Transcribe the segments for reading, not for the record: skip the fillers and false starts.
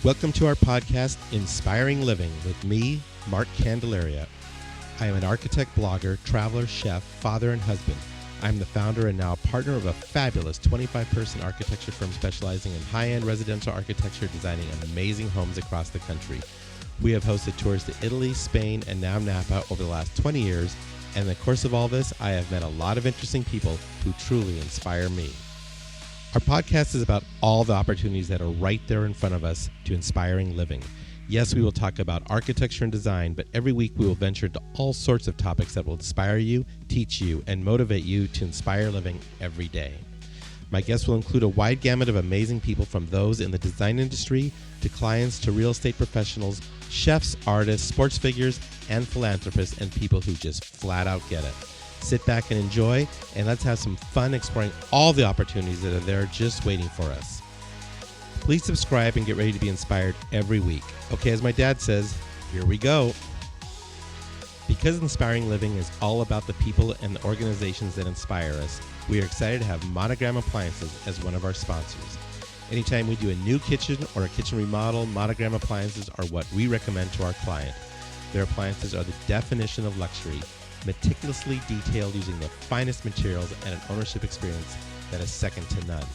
Welcome to our podcast, Inspiring Living, with me, Mark Candelaria. I am an architect, blogger, traveler, chef, father, and husband. I'm the founder and now partner of a fabulous 25-person architecture firm specializing in high-end residential architecture, designing amazing homes across the country. We have hosted tours to Italy, Spain, and now Napa over the last 20 years, and in the course of all this, I have met a lot of interesting people who truly inspire me. Our podcast is about all the opportunities that are right there in front of us to inspiring living. Yes, we will talk about architecture and design, but every week we will venture into all sorts of topics that will inspire you, teach you, and motivate you to inspire living every day. My guests will include a wide gamut of amazing people, from those in the design industry to clients to real estate professionals, chefs, artists, sports figures, and philanthropists, and people who just flat out get it. Sit back and enjoy, and let's have some fun exploring all the opportunities that are there just waiting for us. Please subscribe and get ready to be inspired every week. Okay, as my dad says, here we go. Because Inspiring Living is all about the people and the organizations that inspire us, we are excited to have Monogram Appliances as one of our sponsors. Anytime we do a new kitchen or a kitchen remodel, Monogram Appliances are what we recommend to our client. Their appliances are the definition of luxury, meticulously detailed using the finest materials and an ownership experience that is second to none.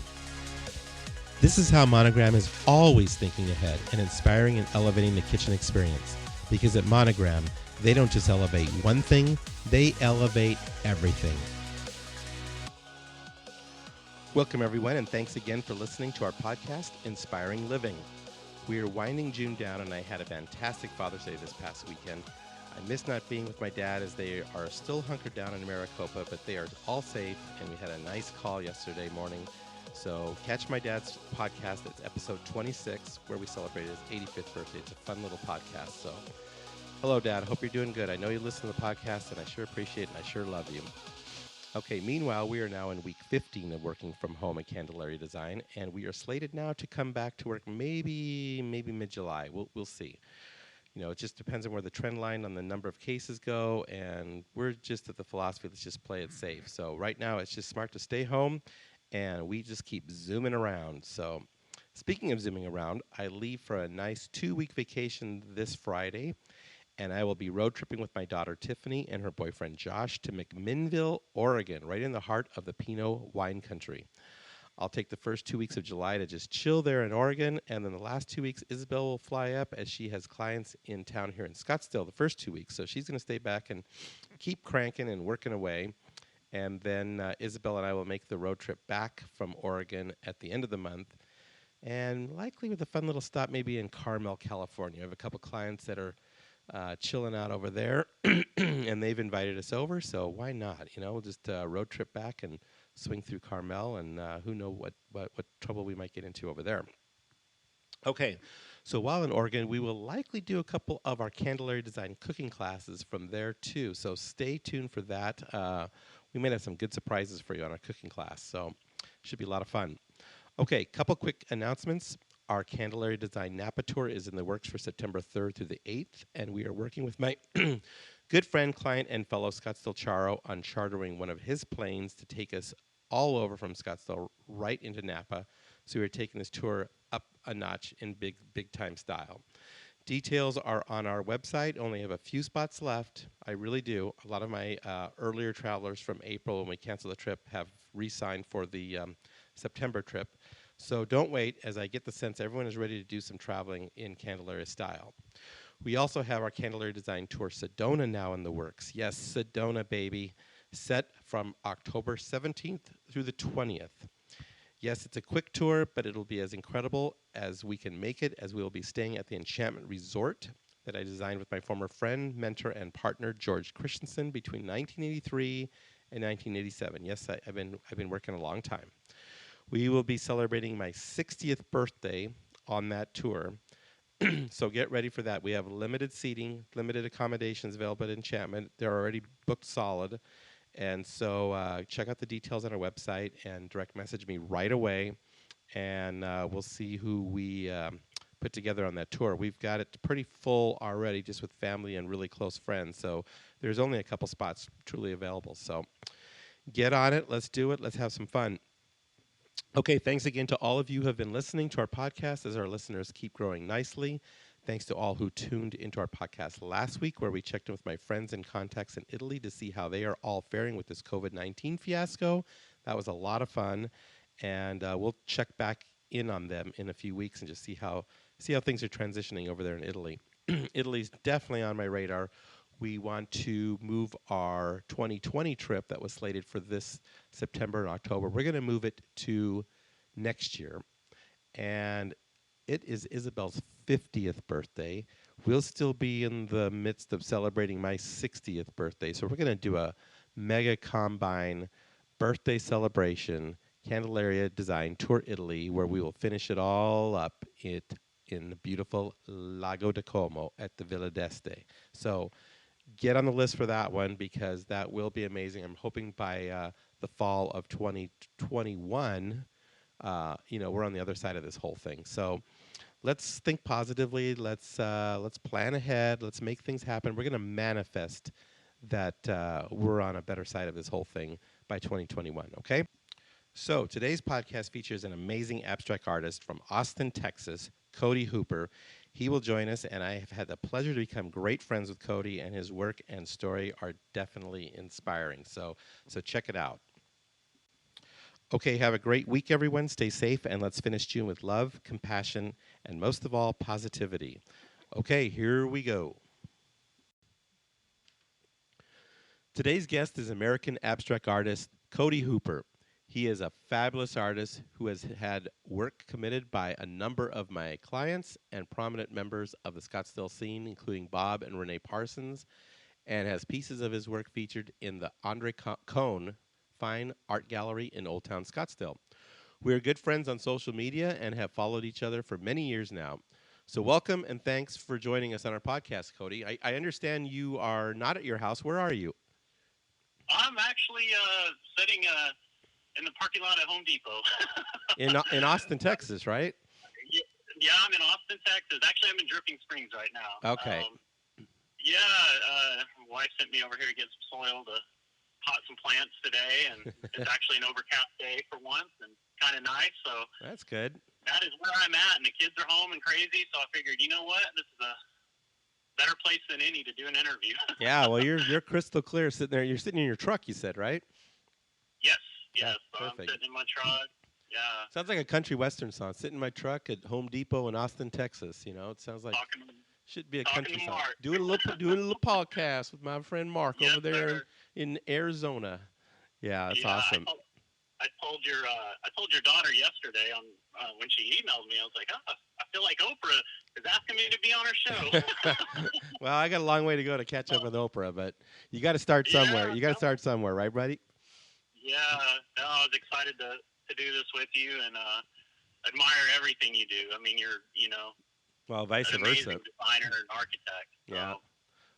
This is how Monogram is always thinking ahead and inspiring and elevating the kitchen experience. Because at Monogram, they don't just elevate one thing, they elevate everything. Welcome everyone, and thanks again for listening to our podcast, Inspiring Living. We are winding June down, and I had a fantastic Father's Day this past weekend. I miss not being with my dad, as they are still hunkered down in Maricopa, but they are all safe, and we had a nice call yesterday morning. So catch my dad's podcast. It's episode 26, where we celebrated his 85th birthday. It's a fun little podcast. So hello, Dad. Hope you're doing good. I know you listen to the podcast, and I sure appreciate it, and I sure love you. Okay, meanwhile, we are now in week 15 of working from home at Candelaria Design, and we are slated now to come back to work maybe mid-July. We'll see. You know, it just depends on where the trend line on the number of cases go, and we're just at the philosophy, let's just play it safe. So right now, it's just smart to stay home, and we just keep zooming around. So speaking of zooming around, I leave for a nice 2-week vacation this Friday, and I will be road tripping with my daughter Tiffany and her boyfriend Josh to McMinnville, Oregon, right in the heart of the Pinot wine country. I'll take the first 2 weeks of July to just chill there in Oregon, and then the last 2 weeks, Isabel will fly up, as she has clients in town here in Scottsdale the first 2 weeks. So she's going to stay back and keep cranking and working away. And then Isabel and I will make the road trip back from Oregon at the end of the month, and likely with a fun little stop maybe in Carmel, California. I have a couple clients that are chilling out over there, and they've invited us over, so why not? You know, we'll just road trip back and swing through Carmel, and who knows what trouble we might get into over there. Okay, so while in Oregon, we will likely do a couple of our Candelaria Design cooking classes from there too, so stay tuned for that. We might have some good surprises for you on our cooking class, so should be a lot of fun. Okay, couple quick announcements. Our Candelaria Design Napa Tour is in the works for September 3rd through the 8th, and we are working with my good friend, client, and fellow Scottsdale Charo on chartering one of his planes to take us all over from Scottsdale right into Napa. So we're taking this tour up a notch in big time style. Details are on our website. Only have a few spots left. I really do. A lot of my earlier travelers from April, when we canceled the trip, have re-signed for the September trip. So don't wait, as I get the sense everyone is ready to do some traveling in Candelaria style. We also have our Candelaria Design Tour Sedona now in the works. Yes, Sedona, baby. Set from October 17th through the 20th. Yes, it's a quick tour, but it'll be as incredible as we can make it, as we will be staying at the Enchantment Resort that I designed with my former friend, mentor, and partner, George Christensen, between 1983 and 1987. Yes, I've been working a long time. We will be celebrating my 60th birthday on that tour, so get ready for that. We have limited seating, limited accommodations available at Enchantment. They're already booked solid. And so check out the details on our website and direct message me right away, and we'll see who we put together on that tour. We've got it pretty full already, just with family and really close friends, so there's only a couple spots truly available. So get on it. Let's do it. Let's have some fun. Okay, thanks again to all of you who have been listening to our podcast as our listeners keep growing nicely. Thanks to all who tuned into our podcast last week, where we checked in with my friends and contacts in Italy to see how they are all faring with this COVID-19 fiasco. That was a lot of fun, and we'll check back in on them in a few weeks and just see how things are transitioning over there in Italy. Italy's definitely on my radar. We want to move our 2020 trip that was slated for this September and October. We're going to move it to next year. And it is Isabel's 50th birthday. We'll still be in the midst of celebrating my 60th birthday. So we're going to do a mega combine birthday celebration, Candelaria Design Tour Italy, where we will finish it all up in the beautiful Lago di Como at the Villa d'Este. So get on the list for that one because that will be amazing. I'm hoping by the fall of 2021, we're on the other side of this whole thing. So let's think positively. Let's plan ahead. Let's make things happen. We're going to manifest that we're on a better side of this whole thing by 2021. Okay. So today's podcast features an amazing abstract artist from Austin, Texas, Cody Hooper. He will join us, and I have had the pleasure to become great friends with Cody, and his work and story are definitely inspiring. So check it out. Okay, have a great week, everyone. Stay safe, and let's finish June with love, compassion, and most of all, positivity. Okay, here we go. Today's guest is American abstract artist Cody Hooper. He is a fabulous artist who has had work committed by a number of my clients and prominent members of the Scottsdale scene, including Bob and Renee Parsons, and has pieces of his work featured in the Andre Cohn Fine Art Gallery in Old Town Scottsdale. We are good friends on social media and have followed each other for many years now. So welcome and thanks for joining us on our podcast, Cody. I understand you are not at your house. Where are you? I'm actually sitting in the parking lot at Home Depot. in Austin, Texas, right? Yeah, I'm in Austin, Texas. Actually, I'm in Dripping Springs right now. Okay. Wife sent me over here to get some soil to pot some plants today, and it's actually an overcast day for once, and kind of nice. So that's good. That is where I'm at, and the kids are home and crazy. So I figured, you know what, this is a better place than any to do an interview. Yeah, well, you're crystal clear sitting there. You're sitting in your truck, you said, right? Yes. Yeah, so I'm sitting in my truck. Yeah. Sounds like a country western song. Sitting in my truck at Home Depot in Austin, Texas. You know, it sounds like should be a country song. Doing a little podcast with my friend Mark over there in Arizona. Yeah, that's awesome. I told your daughter yesterday on when she emailed me. I was like, I feel like Oprah is asking me to be on her show. Well, I got a long way to go to catch up with Oprah, but you got to start somewhere. You got to start somewhere, right, buddy? Yeah, no, I was excited to do this with you and admire everything you do. I mean, you're well, vice versa, amazing designer and architect. So. Yeah.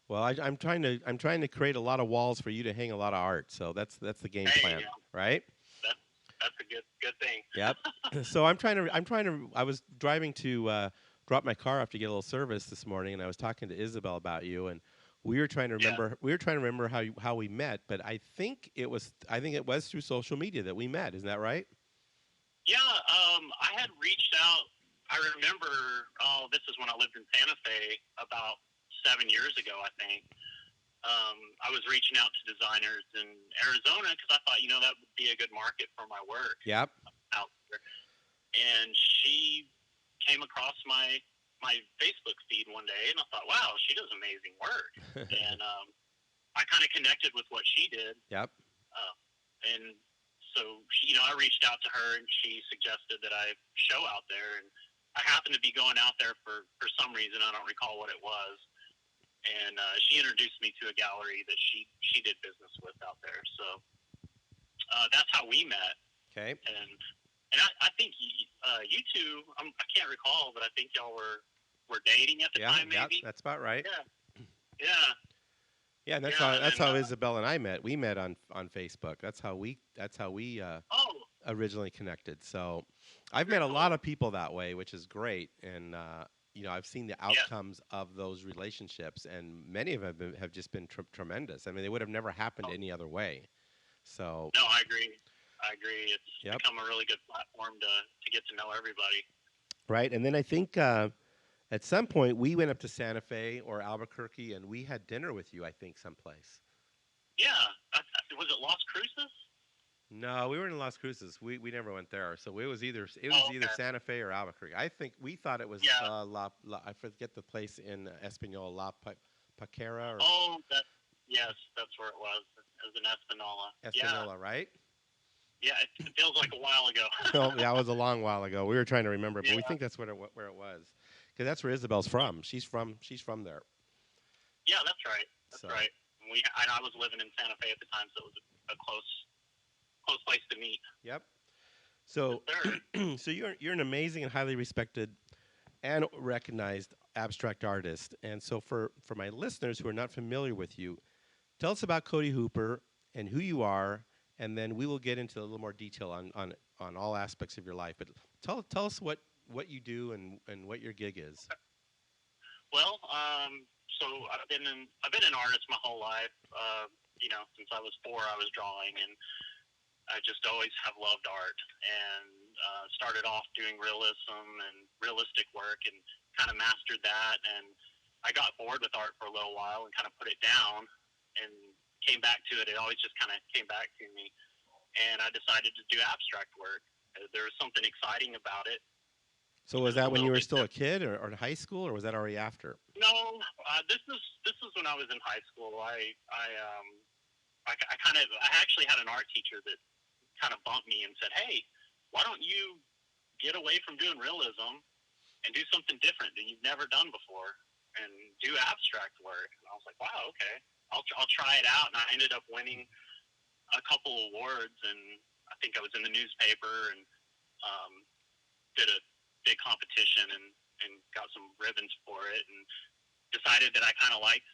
Well, I'm trying to create a lot of walls for you to hang a lot of art. So that's the game plan, right? That's a good thing. Yep. So I was driving to drop my car off to get a little service this morning, and I was talking to Isabel about you, and we were trying to remember how we met, but I think it was through social media that we met. Isn't that right? Yeah, I had reached out. I remember. Oh, this is when I lived in Santa Fe about 7 years ago, I think. I was reaching out to designers in Arizona because I thought, that would be a good market for my work. Yep. Out there. And she came across my Facebook feed one day, and I thought, wow, she does amazing work. And I kind of connected with what she did. Yep. And so, I reached out to her, and she suggested that I show out there. And I happened to be going out there for some reason. I don't recall what it was. And she introduced me to a gallery that she did business with out there. So that's how we met. Okay. And I think you two, I can't recall, but I think y'all were dating at the time, maybe. Yeah, that's about right. Yeah. Yeah, and that's how Isabel and I met. We met on Facebook. That's how we originally connected. So I've met a lot of people that way, which is great. And I've seen the outcomes of those relationships, and many of them have just been tremendous. I mean, they would have never happened any other way. So no, I agree. I agree. It's Yep. become a really good platform to get to know everybody. Right. And then I think at some point we went up to Santa Fe or Albuquerque, and we had dinner with you. I think someplace. Yeah. Was it Las Cruces? No, we were in Las Cruces. We never went there. So Oh, either okay. Santa Fe or Albuquerque. I think we thought it was Yeah. I forget the place in Espanola, Paquera or Oh, yes, that's where it was. It was in Espanola. Yeah. Espanola, right? Yeah, it feels like a while ago. Oh, yeah, it was a long while ago. We were trying to remember, but we Yeah. think that's where it was, because that's where Isabel's from. She's from there. Yeah, that's right. That's So, right. And I was living in Santa Fe at the time, so it was a close place to meet. yep. Yes, So, sir. so you're an amazing and highly respected and recognized abstract artist. And so, for my listeners who are not familiar with you, tell us about Cody Hooper and who you are, and then we will get into a little more detail on all aspects of your life. But tell us what you do and what your gig is. Well, so I've been an artist my whole life. Since I was 4, I was drawing, and I just always have loved art. And started off doing realism and realistic work, and kind of mastered that. And I got bored with art for a little while and kind of put it down, and came back to it. It always just kind of came back to me, and I decided to do abstract work. There was something exciting about it. So It was was that a when you little were bit still a different. kid or in high school, or was that already after? No, this is when I was in high school. I actually had an art teacher that kind of bumped me and said, "Hey, why don't you get away from doing realism and do something different that you've never done before and do abstract work?" And I was like, "Wow, okay, I'll try it out." And I ended up winning a couple awards, and I think I was in the newspaper, and um, did a big competition, and got some ribbons for it, and decided that I kind of liked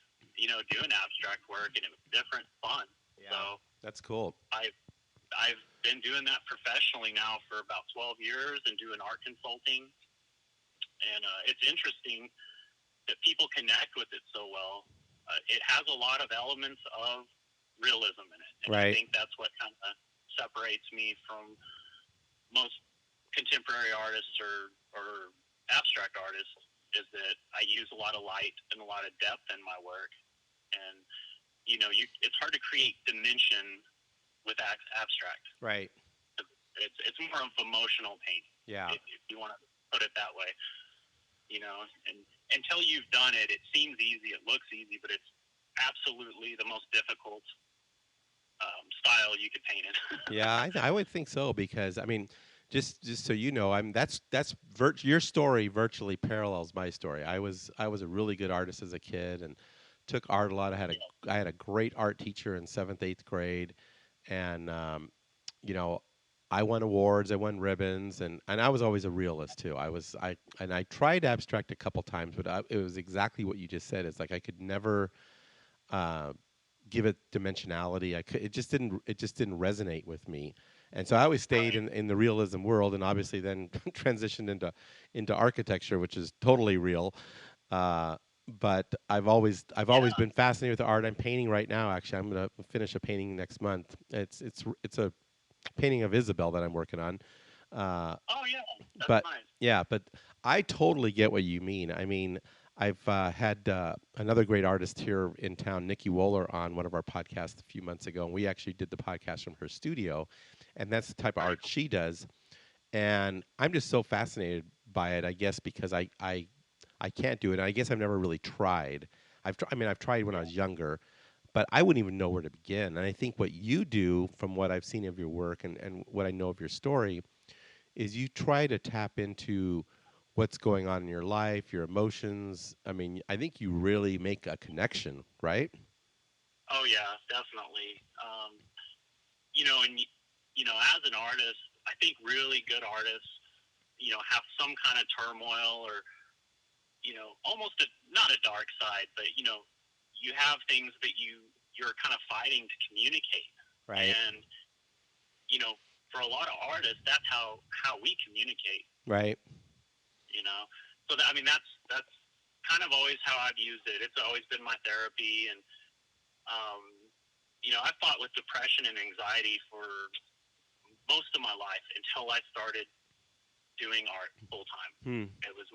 doing abstract work, and it was different, fun. Yeah, So that's cool. I've been doing that professionally now for about 12 years and doing art consulting. And it's interesting that people connect with it so well. It has a lot of elements of realism in it. And I Right. think that's what kind of separates me from most contemporary artists or abstract artists, is that I use a lot of light and a lot of depth in my work. And, it's hard to create dimension with abstract. Right. It's more of emotional painting, Yeah. if you want to put it that way. And until you've done it, it seems easy, it looks easy, but it's absolutely the most difficult style you could paint in. Yeah, I would think so, because I mean, just so you know, your story virtually parallels my story. I was a really good artist as a kid and took art a lot. I had a great art teacher in 7th, 8th grade, and you know, I won awards, I won ribbons, and I was always a realist too. I tried abstract a couple times, but it was exactly what you just said. It's like I could never uh, give it dimensionality. It just didn't resonate with me, and so I always stayed Right. in the realism world, and obviously then transitioned into architecture, which is totally real. Uh, but I've always Yeah. been fascinated with art. I'm painting right now. Actually, I'm going to finish a painting next month. It's a painting of Isabel that I'm working on. Uh, Oh, yeah. That's but nice. yeah, but I totally get what you mean. I mean, I've had another great artist here in town, Nikki Wohler, on one of our podcasts a few months ago, and we actually did the podcast from her studio, and that's the type of Very art cool. she does. And I'm just so fascinated by it, I guess, because I can't do it. And I guess I've never really tried. I've tried when I was younger, but I wouldn't even know where to begin. And I think what you do, from what I've seen of your work and what I know of your story, is you try to tap into what's going on in your life, your emotions. I mean, I think you really make a connection, right? Oh, yeah, definitely. And as an artist, I think really good artists, have some kind of turmoil, or almost not a dark side, but you have things that you're kind of fighting to communicate. Right. And you know, for a lot of artists, that's how we communicate. Right. You know, so that's kind of always how I've used it. It's always been my therapy, and I fought with depression and anxiety for most of my life until I started doing art full time. It was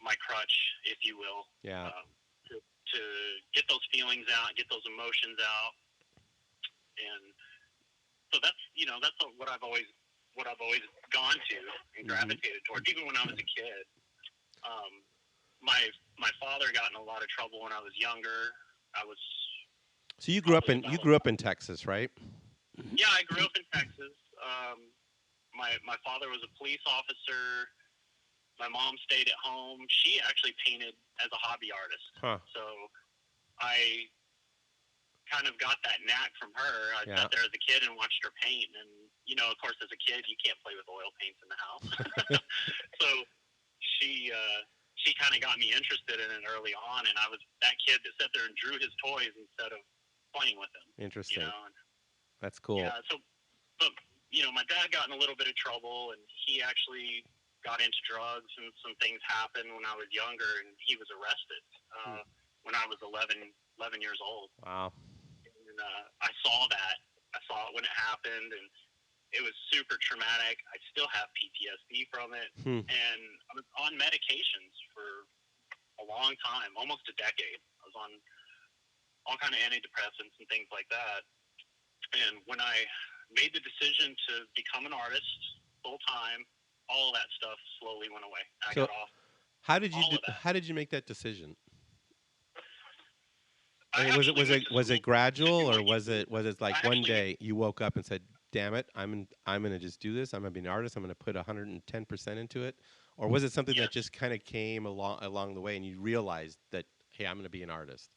my crutch, if you will. Yeah. To get those feelings out, get those emotions out, and so that's what I've always gone to and gravitated towards. Even when I was a kid, my father got in a lot of trouble when I was younger. I was So you grew up in Texas, right? Yeah, I grew up in Texas. My father was a police officer. My mom stayed at home. She actually painted as a hobby artist. Huh. So I kind of got that knack from her. I sat there as a kid and watched her paint. And, of course, as a kid, you can't play with oil paints in the house. So she kind of got me interested in it early on. And I was that kid that sat there and drew his toys instead of playing with them. Interesting. That's cool. Yeah. So, but, my dad got in a little bit of trouble, and he actually got into drugs, and some things happened when I was younger, and he was arrested when I was 11 years old. Wow. And I saw that. I saw it when it happened, and it was super traumatic. I still have PTSD from it, and I was on medications for a long time, almost a decade. I was on all kind of antidepressants and things like that. And when I made the decision to become an artist full time, all of that stuff slowly went away. I got off. How did you make that decision? Was it gradual, or was it like one day you woke up and said, "Damn it, I'm going to just do this. I'm going to be an artist. I'm going to put 110% into it," or was it something that just kind of came along the way, and you realized that, hey, I'm going to be an artist?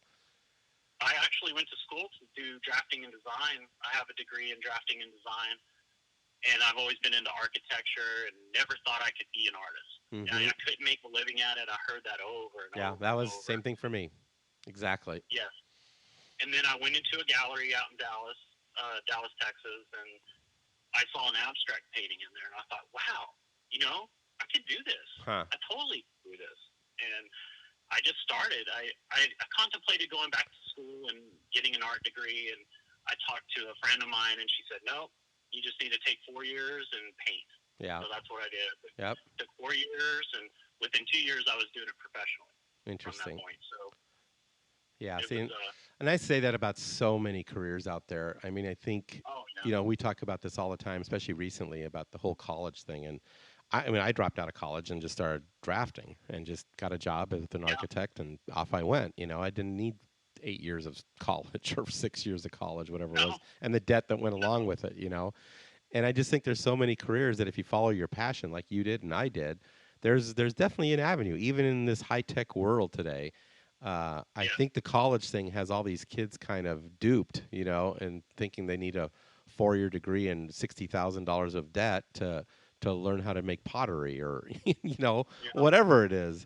I actually went to school to do drafting and design. I have a degree in drafting and design, and I've always been into architecture and never thought I could be an artist. I couldn't make a living at it. I heard that over and over. Yeah, that was the same thing for me. Exactly. Yes. And then I went into a gallery out in Dallas, Texas, and I saw an abstract painting in there, and I thought, wow, I could do this. I totally could do this. And I just started. I contemplated going back to school and getting an art degree, and I talked to a friend of mine, and she said, no, you just need to take 4 years and paint. Yeah. So that's what I did. Yep. It took 4 years, and within 2 years, I was doing it professionally. Interesting. From that point, so yeah, and I say that about so many careers out there. I mean, I think, we talk about this all the time, especially recently, about the whole college thing. And I dropped out of college and just started drafting and just got a job as an architect, and off I went. I didn't need 8 years of college or 6 years of college, whatever it was, and the debt that went along with it, And I just think there's so many careers that if you follow your passion like you did and I did, there's definitely an avenue, even in this high-tech world today. I think the college thing has all these kids kind of duped, and thinking they need a 4-year degree and $60,000 of debt to learn how to make pottery or, whatever it is.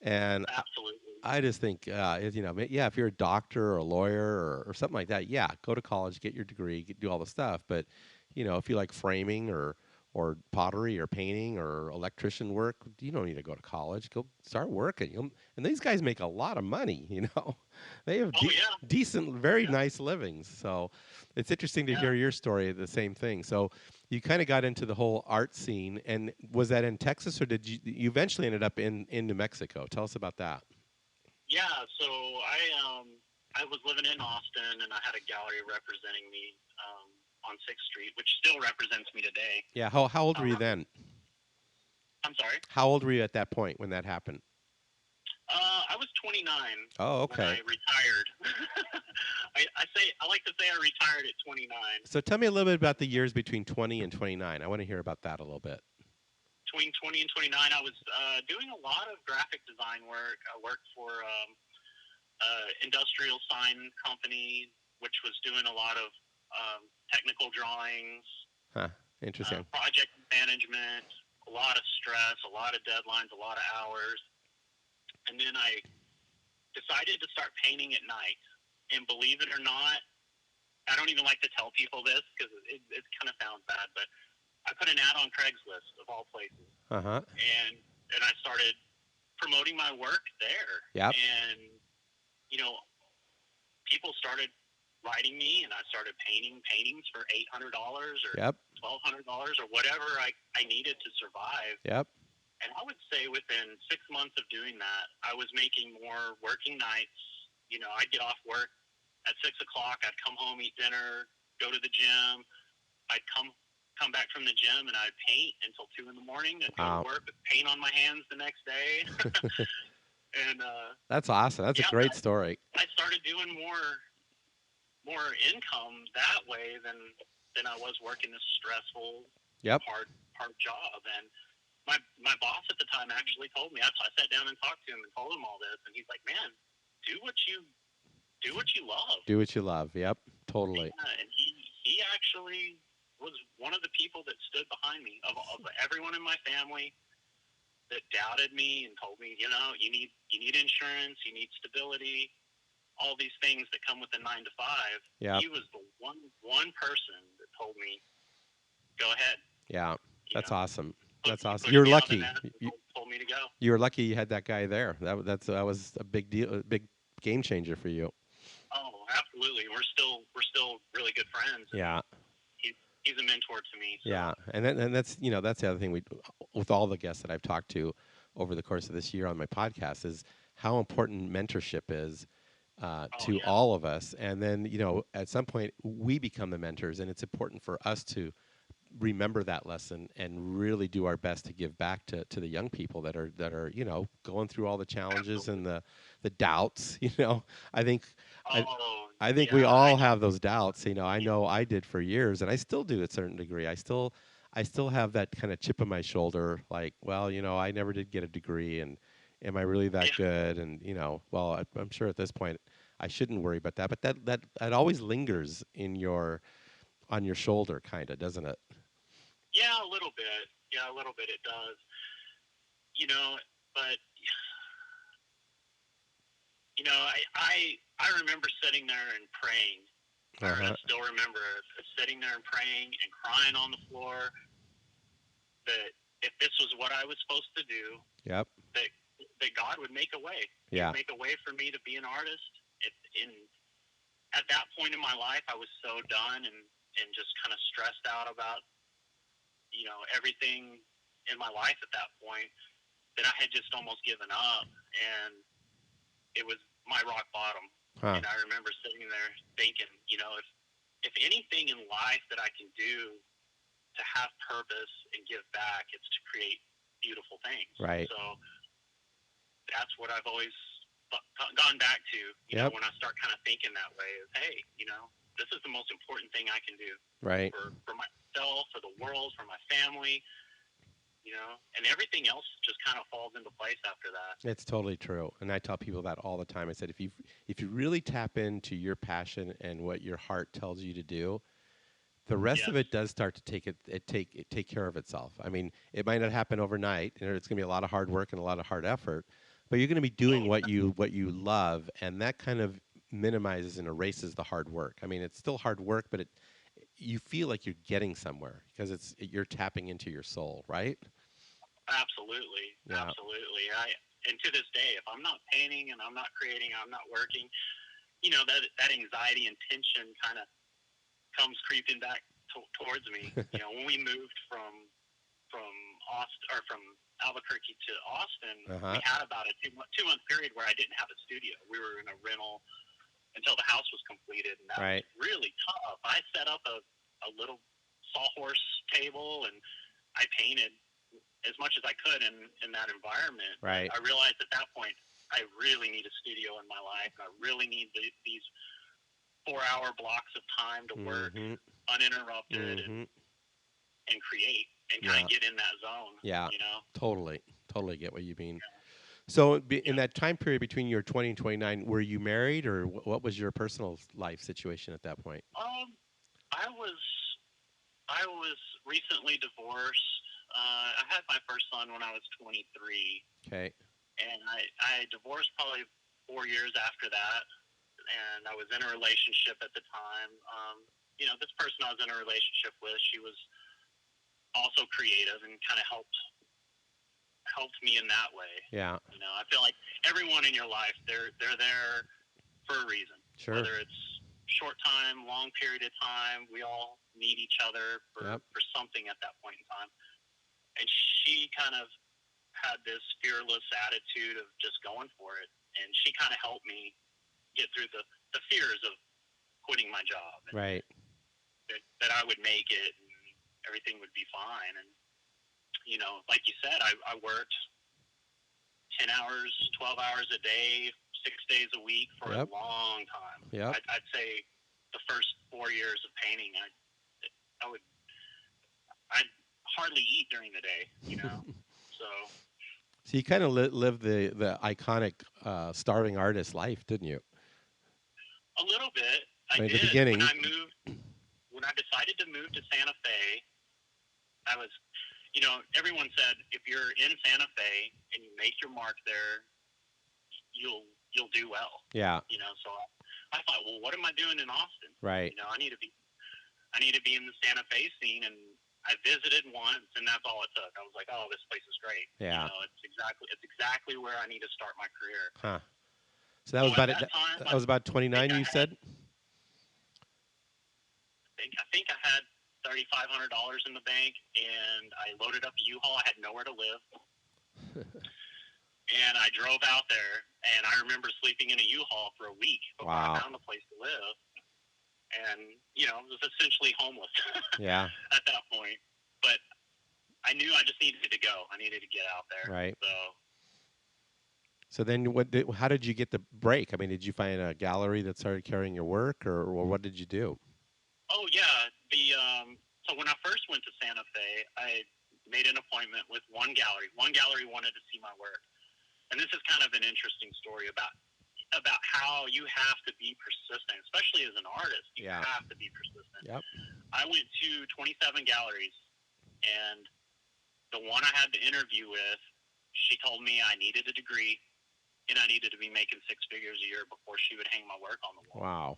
And absolutely. I just think, if you're a doctor or a lawyer or something like that, go to college, get your degree, do all the stuff. But, if you like framing or pottery or painting or electrician work, you don't need to go to college. Go start working. And these guys make a lot of money, They have decent, very nice livings. So it's interesting to hear your story, the same thing. So you kind of got into the whole art scene. And was that in Texas, or did you eventually ended up in New Mexico? Tell us about that. Yeah, so I was living in Austin, and I had a gallery representing me on 6th Street, which still represents me today. Yeah, how old were you then? I'm sorry? How old were you at that point when that happened? I was 29. Oh, okay. When I retired. I like to say I retired at 29. So tell me a little bit about the years between 20 and 29. I want to hear about that a little bit. Between 20 and 29, I was doing a lot of graphic design work. I worked for industrial sign company, which was doing a lot of technical drawings. Interesting. Project management, a lot of stress, a lot of deadlines, a lot of hours. And then I decided to start painting at night. And believe it or not, I don't even like to tell people this because it kind of sounds bad, but I put an ad on Craigslist, of all places. And I started promoting my work there. Yep. And, people started writing me, and I started painting paintings for $800 or Yep. $1,200 or whatever I needed to survive. Yep. And I would say within 6 months of doing that, I was making more working nights. You know, I'd get off work at 6 o'clock. I'd come home, eat dinner, go to the gym. I'd come back from the gym, and I'd paint until 2 in the morning. I'd go to work with paint on my hands the next day. And that's awesome. That's a great story. I started doing more income that way than I was working this stressful, hard job. And my boss at the time actually told me. I sat down and talked to him and told him all this, and he's like, "Man, do what you love. Do what you love." Yep, totally. Yeah, and he actually was one of the people that stood behind me of everyone in my family that doubted me and told me, you know, you need insurance, you need stability, all these things that come with a 9 to 5. Yeah. He was the one person that told me, go ahead. Yeah, that's awesome. That's awesome. You're lucky. Told me to go. You were lucky you had that guy there. That was a big deal, a big game changer for you. Oh, absolutely. We're still really good friends. Yeah. He's a mentor to me. So. Yeah, and that's that's the other thing with all the guests that I've talked to over the course of this year on my podcast is how important mentorship is to all of us. And then at some point we become the mentors, and it's important for us to remember that lesson and really do our best to give back to the young people that are going through all the challenges and the doubts. I think we all have those doubts. I know I did for years, and I still do to a certain degree. I still have that kind of chip on my shoulder, like, well, I never did get a degree, and am I really that good? And well, I'm sure at this point I shouldn't worry about that, but that always lingers on your shoulder, kind of, doesn't it? Yeah, a little bit. Yeah, a little bit it does. But I remember sitting there and praying. I still remember sitting there and praying and crying on the floor that if this was what I was supposed to do, that God would make a way. Yeah. He'd make a way for me to be an artist. At that point in my life, I was so done and just kind of stressed out about everything in my life at that point that I had just almost given up, and it was my rock bottom. And I remember sitting there thinking, if anything in life that I can do to have purpose and give back, it's to create beautiful things. Right. So that's what I've always gone back to, when I start kind of thinking that way is, hey, this is the most important thing I can do. Right. For myself, for the world, for my family, and everything else just kind of falls into place after that. It's totally true. And I tell people that all the time. I said, if you really tap into your passion and what your heart tells you to do, the rest of it does start to take care of itself. I mean, it might not happen overnight, and it's going to be a lot of hard work and a lot of hard effort, but you're going to be doing what you love, and that kind of minimizes and erases the hard work. I mean, it's still hard work, but you feel like you're getting somewhere because you're tapping into your soul, right? Absolutely. Yeah. Absolutely. And to this day, if I'm not painting and I'm not creating, I'm not working, that anxiety and tension kind of comes creeping back towards me. When we moved from Austin, or from Albuquerque to Austin, we had about a 2-month period where I didn't have a studio. We were in a rental until the house was completed, and that was really tough. I set up a little sawhorse table, and I painted as much as I could in that environment. Right. I realized at that point I really need a studio in my life, and I really need these 4-hour blocks of time to work uninterrupted and create and kind of get in that zone. Yeah, totally get what you mean. Yeah. So in that time period between your 20 and 29, were you married, or what was your personal life situation at that point? I was recently divorced. I had my first son when I was 23. Okay. And I divorced probably 4 years after that, and I was in a relationship at the time. This person I was in a relationship with, she was also creative and kind of helped me in that way. Yeah. I feel like everyone in your life, they're there for a reason. Sure. Whether it's short time, long period of time. We all need each other for something at that point in time. And she kind of had this fearless attitude of just going for it. And she kind of helped me get through the fears of quitting my job. And right. that I would make it and everything would be fine. And, you know, like you said, I worked 10 hours, 12 hours a day, 6 days a week for a long time. Yep. I'd say the first 4 years of painting, I'd hardly eat during the day, you know. So you kind of lived the iconic starving artist life, didn't you? A little bit. I mean, did. The beginning. When I decided to move to Santa Fe, I was, you know, everyone said if you're in Santa Fe and you make your mark there, you'll do well. Yeah. You know, so I thought, well, what am I doing in Austin? Right. You know, I need to be in the Santa Fe scene, and I visited once, and that's all it took. I was like, oh, this place is great. Yeah. You know, it's exactly where I need to start my career. Huh. So that was about that was about 29. You said. I think I had $3,500 in the bank, and I loaded up a U-Haul. I had nowhere to live. And I drove out there, and I remember sleeping in a U-Haul for a week before I found a place to live. And, you know, I was essentially homeless yeah. at that point. But I knew I just needed to go. I needed to get out there. Right. So then how did you get the break? I mean, did you find a gallery that started carrying your work, or what did you do? Oh, yeah. So when I first went to Santa Fe, I made an appointment with one gallery. One gallery wanted to see my work. And this is kind of an interesting story about how you have to be persistent, especially as an artist. You have to be persistent. Yep. I went to 27 galleries, and the one I had the interview with, she told me I needed a degree and I needed to be making 6 figures a year before she would hang my work on the wall. Wow.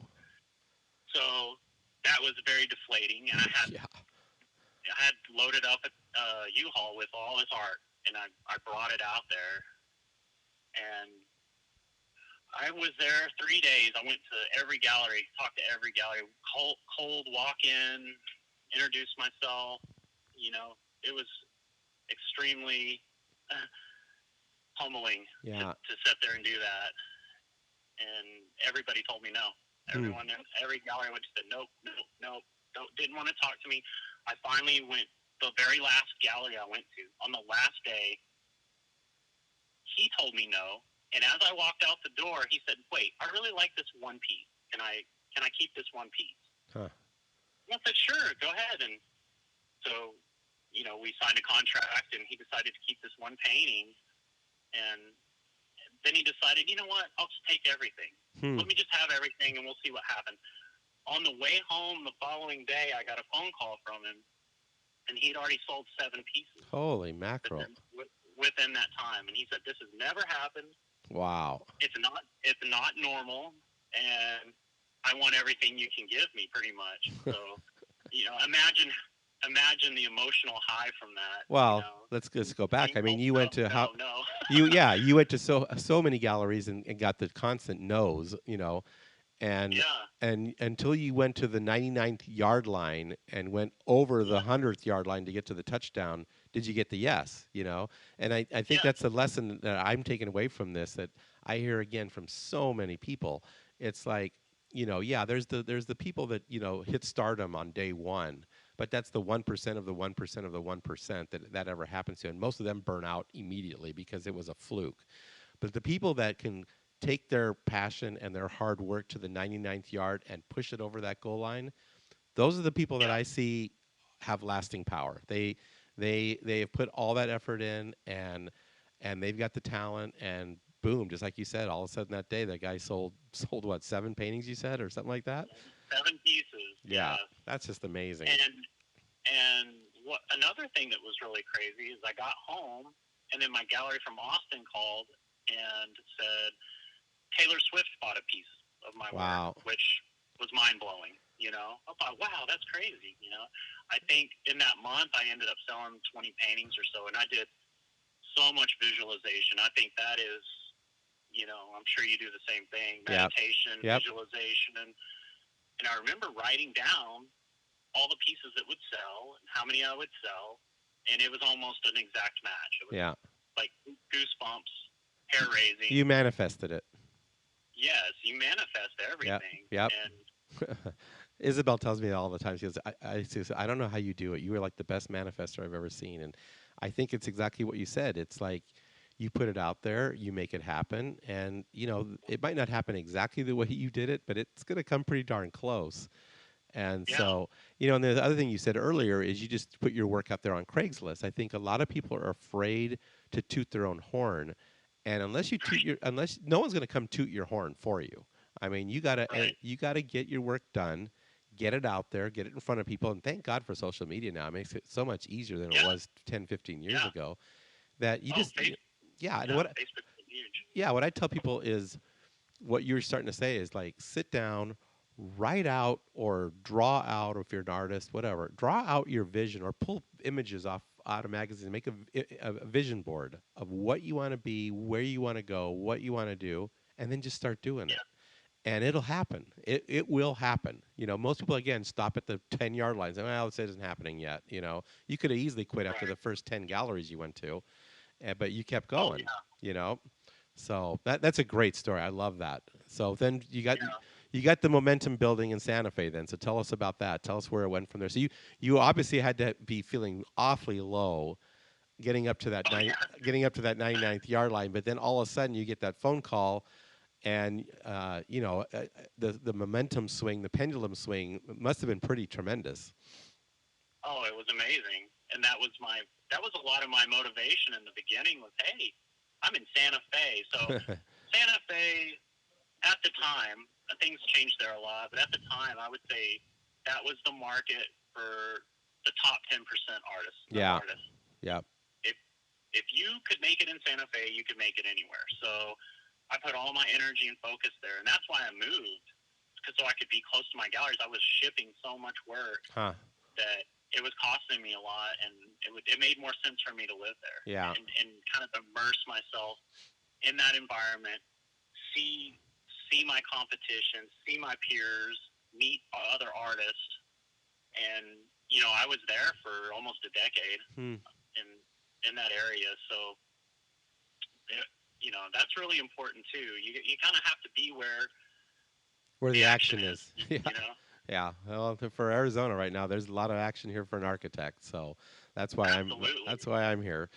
So that was very deflating, and I had loaded up a U-Haul with all this art, and I brought it out there, and I was there 3 days. I went to every gallery, talked to every gallery, cold walk in, introduced myself. You know, it was extremely humbling to sit there and do that, and everybody told me no. Every gallery went said nope, didn't want to talk to me. I finally went. The very last gallery I went to, on the last day, he told me no. And as I walked out the door, he said, "Wait, I really like this one piece. Can I keep this one piece?" Huh. I said, "Sure, go ahead." And so, you know, we signed a contract, and he decided to keep this one painting. And then he decided, you know what? I'll just take everything. Let me just have everything, and we'll see what happens. On the way home the following day, I got a phone call from him, and he'd already sold 7 pieces. Holy mackerel. Within that time. And he said, "This has never happened. Wow. It's not normal, and I want everything you can give me, pretty much." So, you know, imagine the emotional high from that. Well, you know? let's go back. I mean, you went to No. you went to so many galleries and got the constant no's, you know, and until you went to the 99th yard line and went over the 100th yard line to get to the touchdown, did you get the yes, you know? And I think that's a lesson that I'm taking away from this that I hear again from so many people. It's like, you know, there's the people that, you know, hit stardom on day one, but that's the 1% of the 1% of the 1% that ever happens to, and most of them burn out immediately because it was a fluke. But the people that can take their passion and their hard work to the 99th yard and push it over that goal line, those are the people that I see have lasting power. They have put all that effort in, and they've got the talent, and boom, just like you said, all of a sudden that day that guy sold what, 7 paintings, you said, or something like that? 7 pieces. Yeah. That's just amazing. And what another thing that was really crazy is I got home, and then my gallery from Austin called and said Taylor Swift bought a piece of my work, which was mind-blowing. You know, I thought, wow, that's crazy. You know, I think in that month I ended up selling 20 paintings or so, and I did so much visualization. I think that is, you know, I'm sure you do the same thing, meditation, visualization, and And I remember writing down all the pieces that would sell and how many I would sell, and it was almost an exact match. It was Yeah. like goosebumps, hair raising. You manifested it. Yes, you manifest Yep. everything, Yep. and Isabel tells me all the time. She goes, I don't know how you do it. You are like the best manifester I've ever seen. And I think it's exactly what you said. It's like you put it out there, you make it happen. And, it might not happen exactly the way you did it, but it's going to come pretty darn close. And yeah, so, and the other thing you said earlier is you just put your work out there on Craigslist. I think a lot of people are afraid to toot their own horn. And unless you unless no one's going to come toot your horn for you. I mean, right, you gotta get your work done, get it out there, get it in front of people. And thank God for social media now. It makes it so much easier than it yeah, was 10, 15 years yeah. ago. That you Oh, just, yeah. And yeah, Facebook's been huge. what I tell people is what you're starting to say is like sit down, write out or draw out, or if you're an artist, whatever, draw out your vision or pull images out of magazines, make a vision board of what you want to be, where you want to go, what you want to do, and then just start doing it. Yeah, And it'll happen. It will happen. Most people again stop at the 10-yard lines. Well, this isn't happening yet. You could have easily quit after right. the first 10 galleries you went to, but you kept Oh going. yeah, You know, so that's a great story. I love that. So then yeah. you got the momentum building in Santa Fe. Then, so tell us about that. Tell us where it went from there. So you obviously had to be feeling awfully low, getting up to that Oh yeah. getting up to that 99th yard line. But then all of a sudden you get that phone call, and the momentum swing, the pendulum swing must have been pretty tremendous. Oh, it was amazing, and that was a lot of my motivation in the beginning. Was hey, I'm in Santa Fe, so Santa Fe at the time, things changed there a lot, but at the time, I would say that was the market for the top 10% artists. Yeah. Artists. Yeah. If you could make it in Santa Fe, you could make it anywhere. So I put all my energy and focus there, and that's why I moved, because so I could be close to my galleries. I was shipping so much work that it was costing me a lot, and it made more sense for me to live there. Yeah. And kind of immerse myself in that environment, see my competition, see my peers, meet other artists, and I was there for almost a decade in that area. So that's really important too. You kind of have to be where the action is. Yeah. You know. Yeah. Well, for Arizona right now, there's a lot of action here for an architect, so that's why I'm here.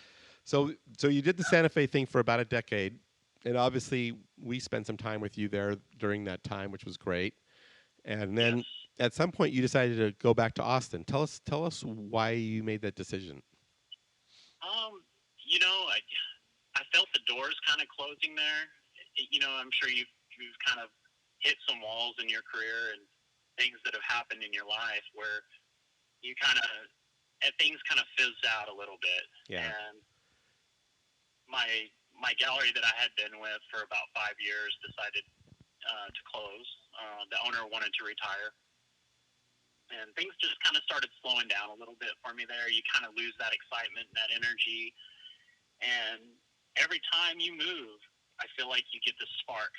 So you did the Santa Fe thing for about a decade, and obviously we spent some time with you there during that time, which was great. And then Yes. at some point you decided to go back to Austin. Tell us why you made that decision. I felt the doors kind of closing there. I'm sure you've kind of hit some walls in your career and things that have happened in your life where you things kind of fizzed out a little bit. Yeah. And my gallery that I had been with for about 5 years decided to close. The owner wanted to retire. And things just kind of started slowing down a little bit for me there. You kind of lose that excitement, that energy. And every time you move, I feel like you get this spark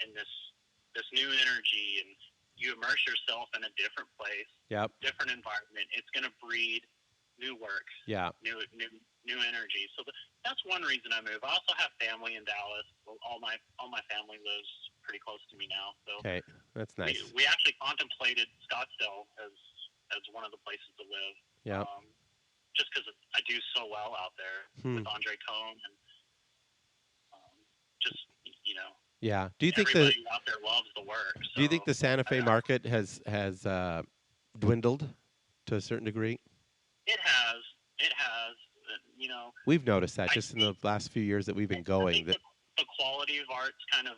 and this new energy, and you immerse yourself in a different place, different environment. It's going to breed new work, new energy. So that's one reason I move. I also have family in Dallas. All my family lives pretty close to me now. So okay, that's nice. We actually contemplated Scottsdale as one of the places to live. Yeah. Just because I do so well out there with Andre Cohn and just. Yeah. Do you think everybody out there loves the work? So, do you think the Santa Fe market has dwindled to a certain degree? It has. We've noticed that just in the last few years that we've been going. I think the quality of art's kind of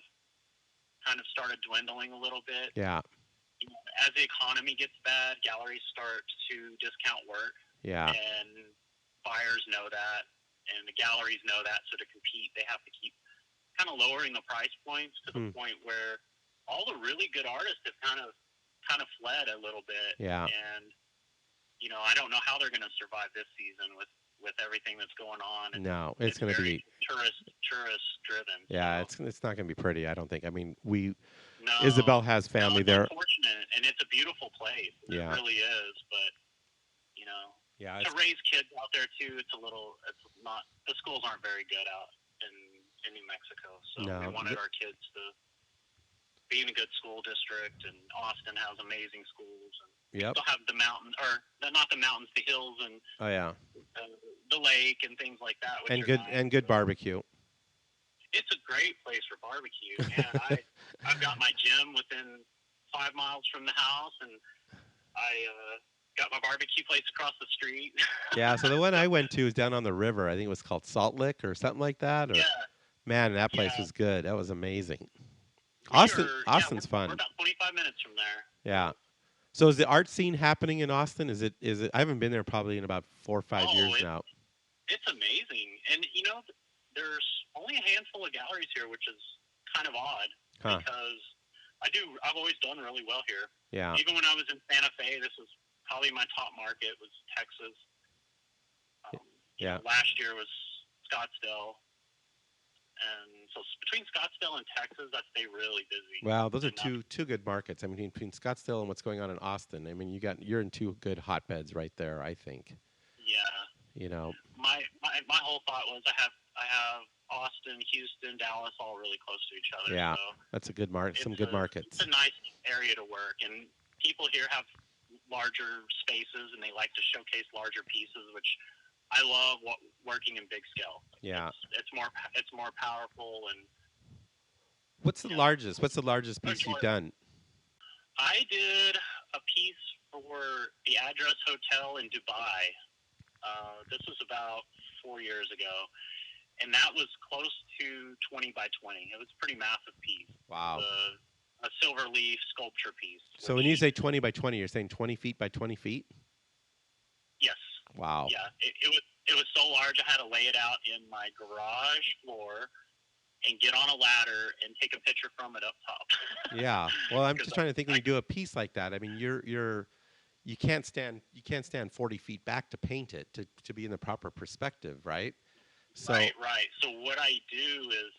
started dwindling a little bit. Yeah. As the economy gets bad, galleries start to discount work. Yeah. And buyers know that, and the galleries know that. So to compete, they have to keep kind of lowering the price points to the point where all the really good artists have kind of fled a little bit. Yeah. And I don't know how they're going to survive this season with everything that's going on. And no, it's going to be tourist driven. Yeah, so. It's not going to be pretty. I don't think. I mean, No, Isabel has family there. Unfortunate, and beautiful place. Yeah. It really is. But, you know, Yeah. to raise kids out there, too, it's not, the schools aren't very good out in New Mexico. So No. we wanted our kids to be in a good school district, and Austin has amazing schools. And Yep. they'll have the mountain, or not the mountains, the hills, and Oh yeah. the lake and things like that. Which And are good nice. barbecue. It's a great place for barbecue. Man, I've got my gym within 5 miles from the house, and I got my barbecue place across the street. Yeah. So the one I went to is down on the river. I think it was called Salt Lick or something like that. Or, Yeah. Man, that place was good. That was amazing. Austin's fun. We're about 25 minutes from there. Yeah. So is the art scene happening in Austin? Is it? I haven't been there probably in about 4 or 5 years now. It's amazing. And, you know, there's only a handful of galleries here, which is kind of odd because I've always done really well here. Yeah. Even when I was in Santa Fe, this was probably my top market was Texas. You know, last year was Scottsdale. And so between Scottsdale and Texas, I'd stay really busy. Wow, those are two good markets. I mean, between Scottsdale and what's going on in Austin, I mean, you're in two good hotbeds right there, I think. Yeah. You know. My whole thought was I have Austin, Houston, Dallas, all really close to each other. Yeah, so that's a good some good markets. It's a nice area to work, and people here have larger spaces, and they like to showcase larger pieces, which I love working in big scale. Yeah, it's more powerful. And what's the largest piece you've done? I did a piece for the Address Hotel in Dubai. This was about 4 years ago, and that was close to 20 by 20. It was a pretty massive piece. Wow. A silver leaf sculpture piece. So when you say 20 by 20, you're saying 20 feet by 20 feet? Yes. Wow. Yeah, it was so large I had to lay it out in my garage floor and get on a ladder and take a picture from it up top. Yeah. Well, I'm just trying to think when you do a piece like that. I mean, you can't stand 40 feet back to paint it to be in the proper perspective, right? So Right. So what I do is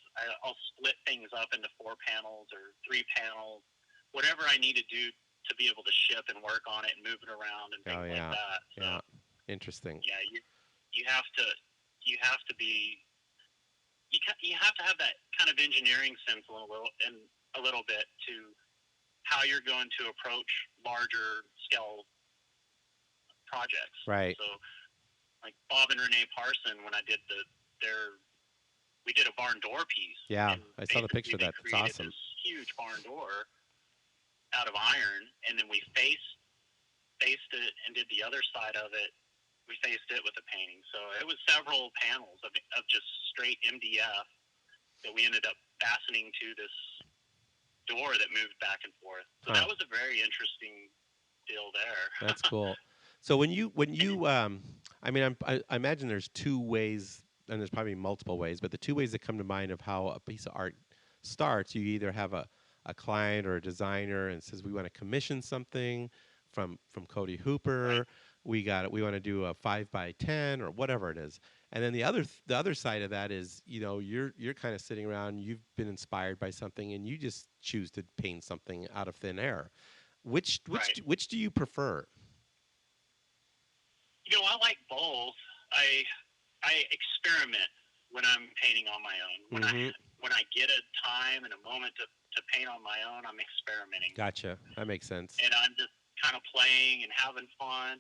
I'll split things up into 4 panels or 3 panels, whatever I need to do to be able to ship and work on it and move it around and things like that. So, yeah. Interesting. Yeah, you have to be you have to have that kind of engineering sense a little bit to how you're going to approach larger scale projects. Right. So, like Bob and Renee Parson, when I did we did a barn door piece. Yeah, I saw the picture of that. That's awesome. This huge barn door out of iron, and then we faced it and did the other side of it. We faced it with a painting. So it was several panels of just straight MDF that we ended up fastening to this door that moved back and forth. So that was a very interesting deal there. That's cool. So when you I mean, I imagine there's 2 ways, and there's probably multiple ways, but the 2 ways that come to mind of how a piece of art starts, you either have a client or a designer and says, we want to commission something from Cody Hooper. Right. We want to do a 5 by 10 or whatever it is. And then the other side of that is, you know, you're kind of sitting around, you've been inspired by something, and you just choose to paint something out of thin air. Which do you prefer? You know, I like both. I experiment when I'm painting on my own. When I get a time and a moment to paint on my own, I'm experimenting. Gotcha. That makes sense. And I'm just kind of playing and having fun.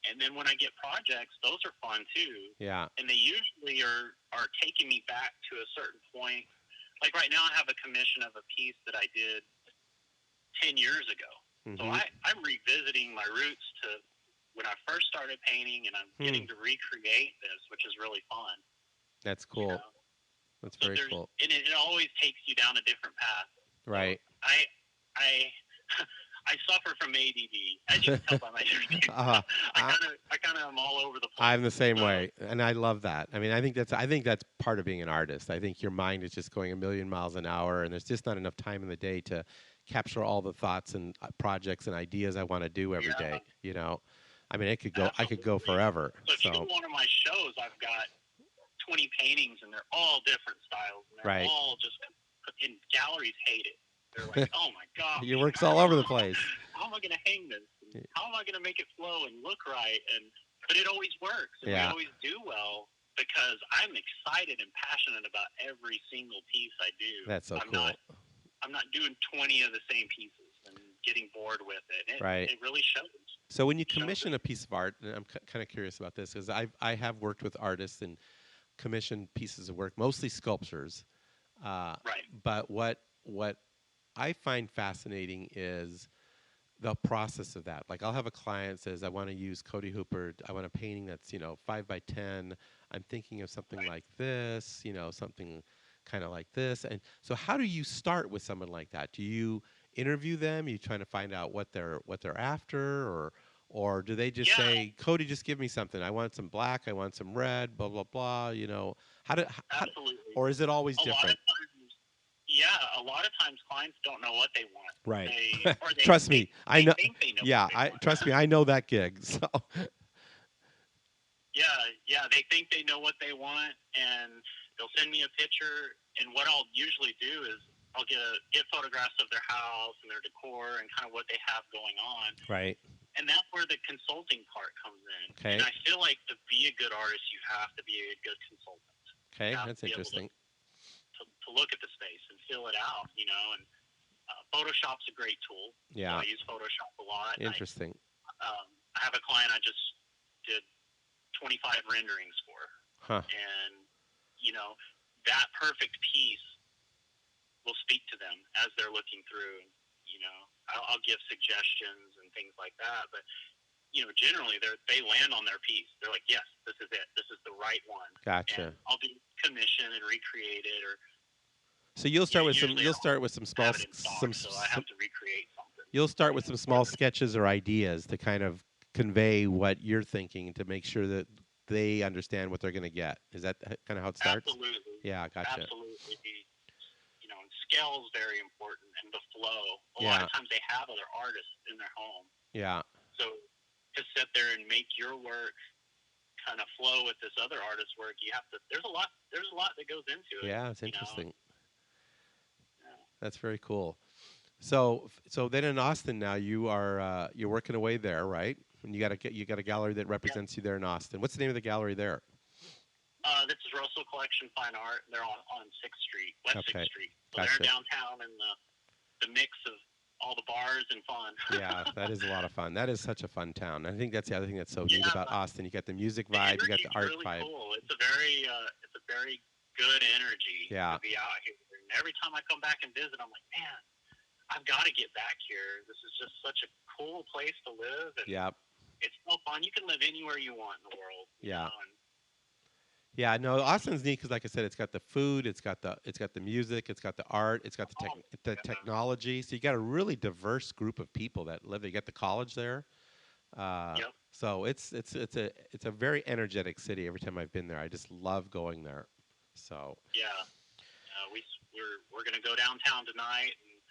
And then when I get projects, those are fun too. Yeah. And they usually are taking me back to a certain point. Like right now I have a commission of a piece that I did 10 years ago. So I'm revisiting my roots to when I first started painting, and I'm getting to recreate this, which is really fun. That's cool. You know? That's very cool. And it always takes you down a different path. Right. So I suffer from ADD. As you can tell by my interview. I kind of am all over the place. I'm the same way, and I love that. I mean, I think that's part of being an artist. I think your mind is just going a million miles an hour, and there's just not enough time in the day to capture all the thoughts and projects and ideas I want to do every day. You know, I mean, I could go forever. So if you go to one of my shows, I've got 20 paintings, and they're all different styles, and they're all just. And galleries hate it. They're like, oh my god, your work's all over the place. how am I going to hang this? And how am I going to make it flow and look right? But it always works, and we Yeah. always do well because I'm excited and passionate about every single piece I do. That's so I'm cool. not doing 20 of the same pieces and getting bored with it. Right. It really shows. So when you Shows commission it. a piece of art, and I'm kind of curious about this because I have worked with artists and commissioned pieces of work, mostly sculptures. Right. But what I find fascinating is the process of that. Like I'll have a client says, I want to use Cody Hooper. I want a painting that's 5 by 10. I'm thinking of something Right. like this. Something kind of like this. And so, how do you start with someone like that? Do you interview them? Are you trying to find out what they're after, or do they just Yeah, say, Cody, just give me something. I want some black. I want some red. Blah blah blah. How, absolutely. or is it always A lot of different? times, yeah, a lot of times clients don't know what they want. Right. They Trust me, I know. think they know Yeah, what they I want. trust me. I know that gig. So Yeah, they think they know what they want, and they'll send me a picture. And what I'll usually do is I'll get photographs of their house and their decor and kind of what they have going on. right. And that's where the consulting part comes in. Okay. And I feel like to be a good artist, you have to be a good consultant. Okay, You have that's to be able interesting. to look at the space and fill it out, and Photoshop's a great tool. Yeah. So I use Photoshop a lot. Interesting. I have a client I just did 25 renderings for. Huh. And, that perfect piece will speak to them as they're looking through. I'll give suggestions and things like that. But, generally they land on their piece. They're like, yes, this is it. This is the right one. Gotcha. And I'll do commission and recreate it. Or So you'll start with some. usually You'll start with some small. have it in stock, so I have to recreate something. You'll start with some small sketches or ideas to kind of convey what you're thinking to make sure that they understand what they're going to get. Is that kind of how it starts? Absolutely. Yeah, gotcha. Absolutely. And scale is very important, and the flow. A Yeah. lot of times they have other artists in their home. Yeah. So to sit there and make your work kind of flow with this other artist's work, you have to. There's a lot that goes into it. Yeah, it's interesting. Yeah. That's very cool. So then in Austin now you're working away there, right? And you got a gallery that represents you there in Austin. What's the name of the gallery there? This is Russell Collection Fine Art. They're on 6th Street, West Okay. 6th Street. So Gotcha. they're downtown in the mix of all the bars and fun. Yeah, that is a lot of fun. That is such a fun town. I think that's the other thing that's so neat Yeah. about Austin. You got the music The vibe, you got the energy's art really vibe. cool. It's a very good energy Yeah. to be out here. And every time I come back and visit, I'm like, man, I've got to get back here. This is just such a cool place to live. And Yeah. it's so fun. You can live anywhere you want in the world. Yeah. And Yeah, no, Austin's neat because, like I said, it's got the food, it's got the music, it's got the art, it's got the technology. So you got a really diverse group of people that live there. You got the college there, Yep. so it's a very energetic city. Every time I've been there, I just love going there. So yeah, we're gonna go downtown tonight and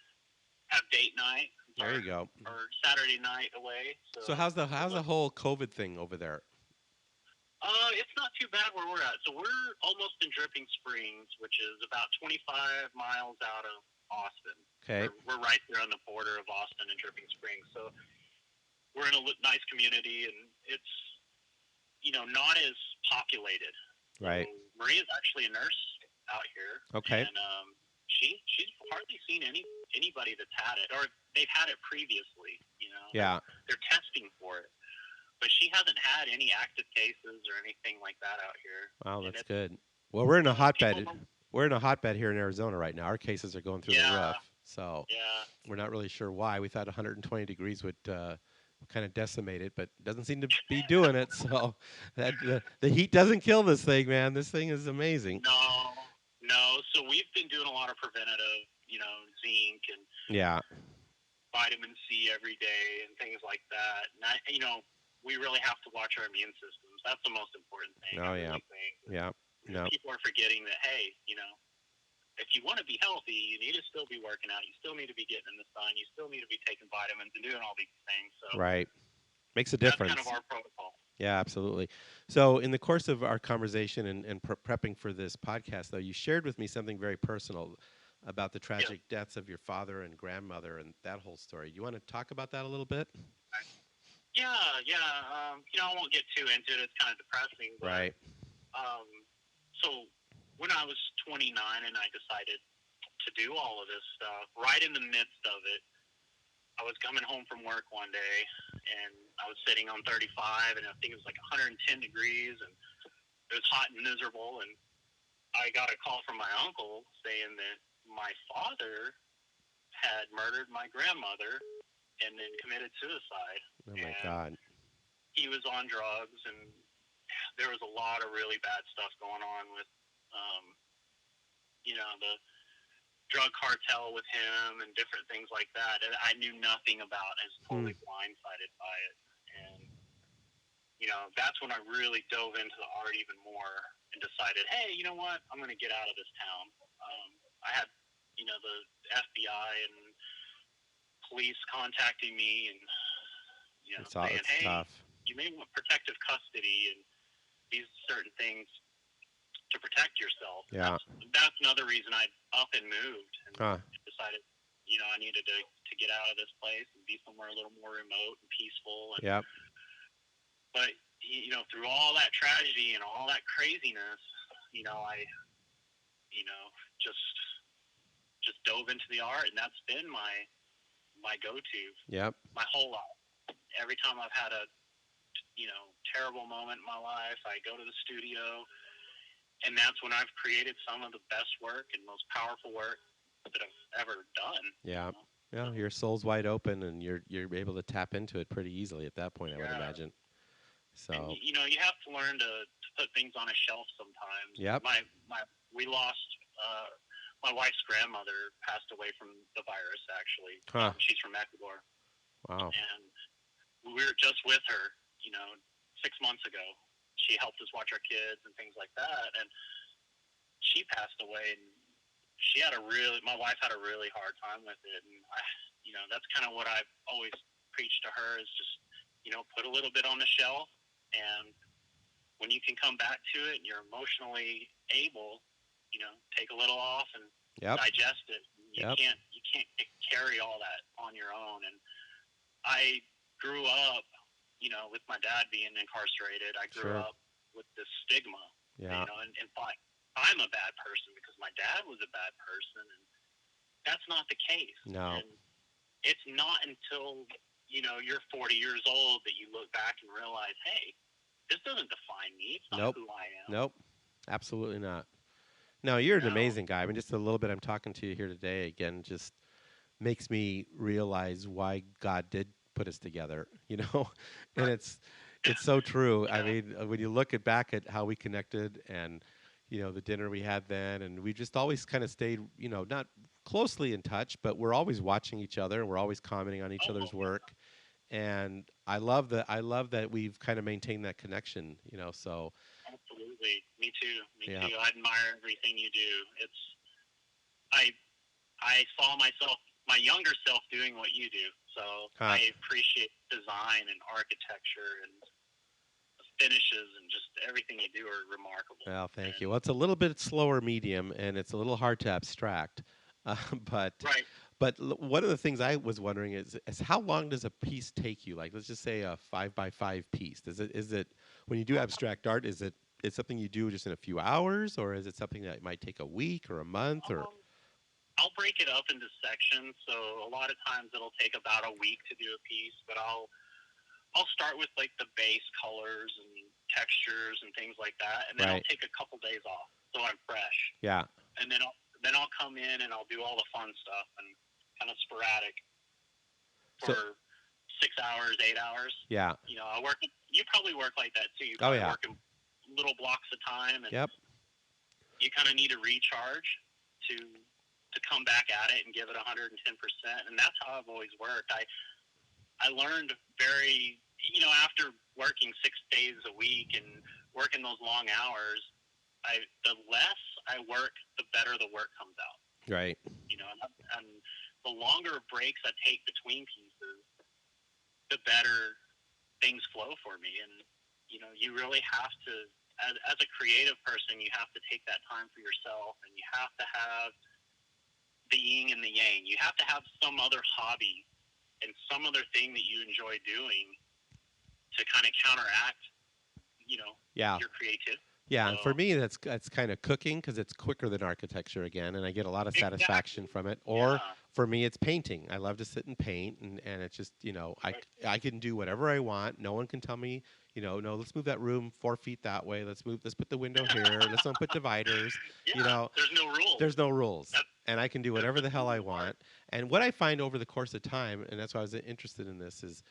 have date night. there you go. Or Saturday night away. So how's the whole COVID thing over there? It's not too bad where we're at. So we're almost in Dripping Springs, which is about 25 miles out of Austin. Okay. We're right there on the border of Austin and Dripping Springs. So we're in a nice community, and it's not as populated. Right. So Maria's actually a nurse out here. Okay. And she's hardly seen anybody that's had it, or they've had it previously. Yeah. They're testing for it. But she hasn't had any active cases or anything like that out here. Wow, And that's good. Well, we're in a hotbed. people- We're in a hotbed here in Arizona right now. Our cases are going through the Yeah. roof. So Yeah, we're not really sure why. We thought 120 degrees would kind of decimate it, but it doesn't seem to be doing it. So the heat doesn't kill this thing, man. This thing is amazing. no. So we've been doing a lot of preventative, zinc and Yeah. vitamin C every day and things like that. And we really have to watch our immune systems. That's the most important thing. Oh, I yeah. really think. Yeah. No. People are forgetting that, hey, if you want to be healthy, you need to still be working out. You still need to be getting in the sun. You still need to be taking vitamins and doing all these things. So Right. Makes a that's difference. kind of our protocol. Yeah, absolutely. So, in the course of our conversation and prepping for this podcast, though, you shared with me something very personal. about the Yeah. tragic deaths of your father and grandmother and that whole story. You want to talk about that a little bit? Yeah. I won't get too into it. It's kind of depressing, but Right. um, so when I was 29 and I decided to do all of this stuff, right in the midst of it, I was coming home from work one day and I was sitting on 35 and I think it was like 110 degrees and it was hot and miserable. And I got a call from my uncle saying that my father had murdered my grandmother and then committed suicide. Oh my And God. he was on drugs, and there was a lot of really bad stuff going on with, um, the drug cartel with him and different things like that. And I knew nothing about. I was Hmm. totally blindsided by it. And, that's when I really dove into the art even more and decided, hey, you know what? I'm going to get out of this town. I had, the FBI and police contacting me and, saying, It's hey, tough. you may want protective custody and these certain things to protect yourself. And Yeah. that's another reason I up and moved and Huh. decided, I needed to get out of this place and be somewhere a little more remote and peaceful. And Yep. but through all that tragedy and all that craziness, I just dove into the art, and that's been my go-to Yep. my whole life. Every time I've had a terrible moment in my life, I go to the studio, and that's when I've created some of the best work and most powerful work that I've ever done. Yeah. So, Yeah. Your soul's wide open, and you're able to tap into it pretty easily at that point, I would yeah, imagine. and So. you have to learn to put things on a shelf sometimes. Yep. We lost. My wife's grandmother passed away from the virus. Actually, Huh. she's from Ecuador, Wow. and we were just with her. 6 months ago, she helped us watch our kids and things like that, and she passed away. And my wife had a really hard time with it, and that's kind of what I've always preached to her is just, put a little bit on the shelf, and when you can come back to it and you're emotionally able, take a little off and Yep. digest it. Yep. You can't carry all that on your own. And I grew up, with my dad being incarcerated. I grew Sure. up with this stigma, Yeah. and thought I'm a bad person because my dad was a bad person, and that's not the case. No. And it's not until you're 40 years old that you look back and realize, hey, this doesn't define me. It's not Nope. who I am. Nope. Absolutely not. No, you're an No. amazing guy. I mean, just a little bit I'm talking to you here today again just makes me realize why God did put us together, and Right. it's so true. I Yeah. mean, when you look back at how we connected and the dinner we had then, and we just always kind of stayed, not closely in touch, but we're always watching each other and we're always commenting on each Oh, other's work. And I love that we've kind of maintained that connection, so absolutely. Me too. Me yeah. too. I admire everything you do. I I saw my younger self, doing what you do. So Huh. I appreciate design and architecture and the finishes and just everything you do are remarkable. Well, thank And you. Well, it's a little bit slower medium, and it's a little hard to abstract. But right. one of the things I was wondering is how long does a piece take you? Like, let's just say a 5 by 5 piece. Is it when you do abstract art? Is something you do just in a few hours, or is it something that might take a week or a month? Or I'll break it up into sections. So a lot of times it'll take about a week to do a piece, but I'll start with like the base colors and textures and things like that, and then I'll right? take a couple days off so I'm fresh, Yeah, and then I'll come in and I'll do all the fun stuff and kind of sporadic so for 6 hours, 8 hours. yeah. I work. You probably work like that too. You Oh probably yeah. work in little blocks of time, and Yep. you kind of need to recharge to come back at it and give it 110%. And that's how I've always worked. I learned after working 6 days a week and working those long hours, the less I work, the better the work comes out. Right. And the longer breaks I take between pieces, the better things flow for me. And you really have to, as a creative person, you have to take that time for yourself, and you have to have the yin and the yang. You have to have some other hobby and some other thing that you enjoy doing to kind of counteract, Yeah. your creativity. Yeah, So, and for me, that's kind of cooking because it's quicker than architecture again, and I get a lot of satisfaction exactly. from it. Or Yeah. for me, it's painting. I love to sit and paint, and it's just Right. I can do whatever I want. No one can tell me no. Let's move that room 4 feet that way. Let's put the window here. Let's don't put dividers. You Yeah. know, There's no rules. there's no rules, That's, and I can do that's whatever the the hell I cool part. want. And what I find over the course of time, and that's why I was interested in this, is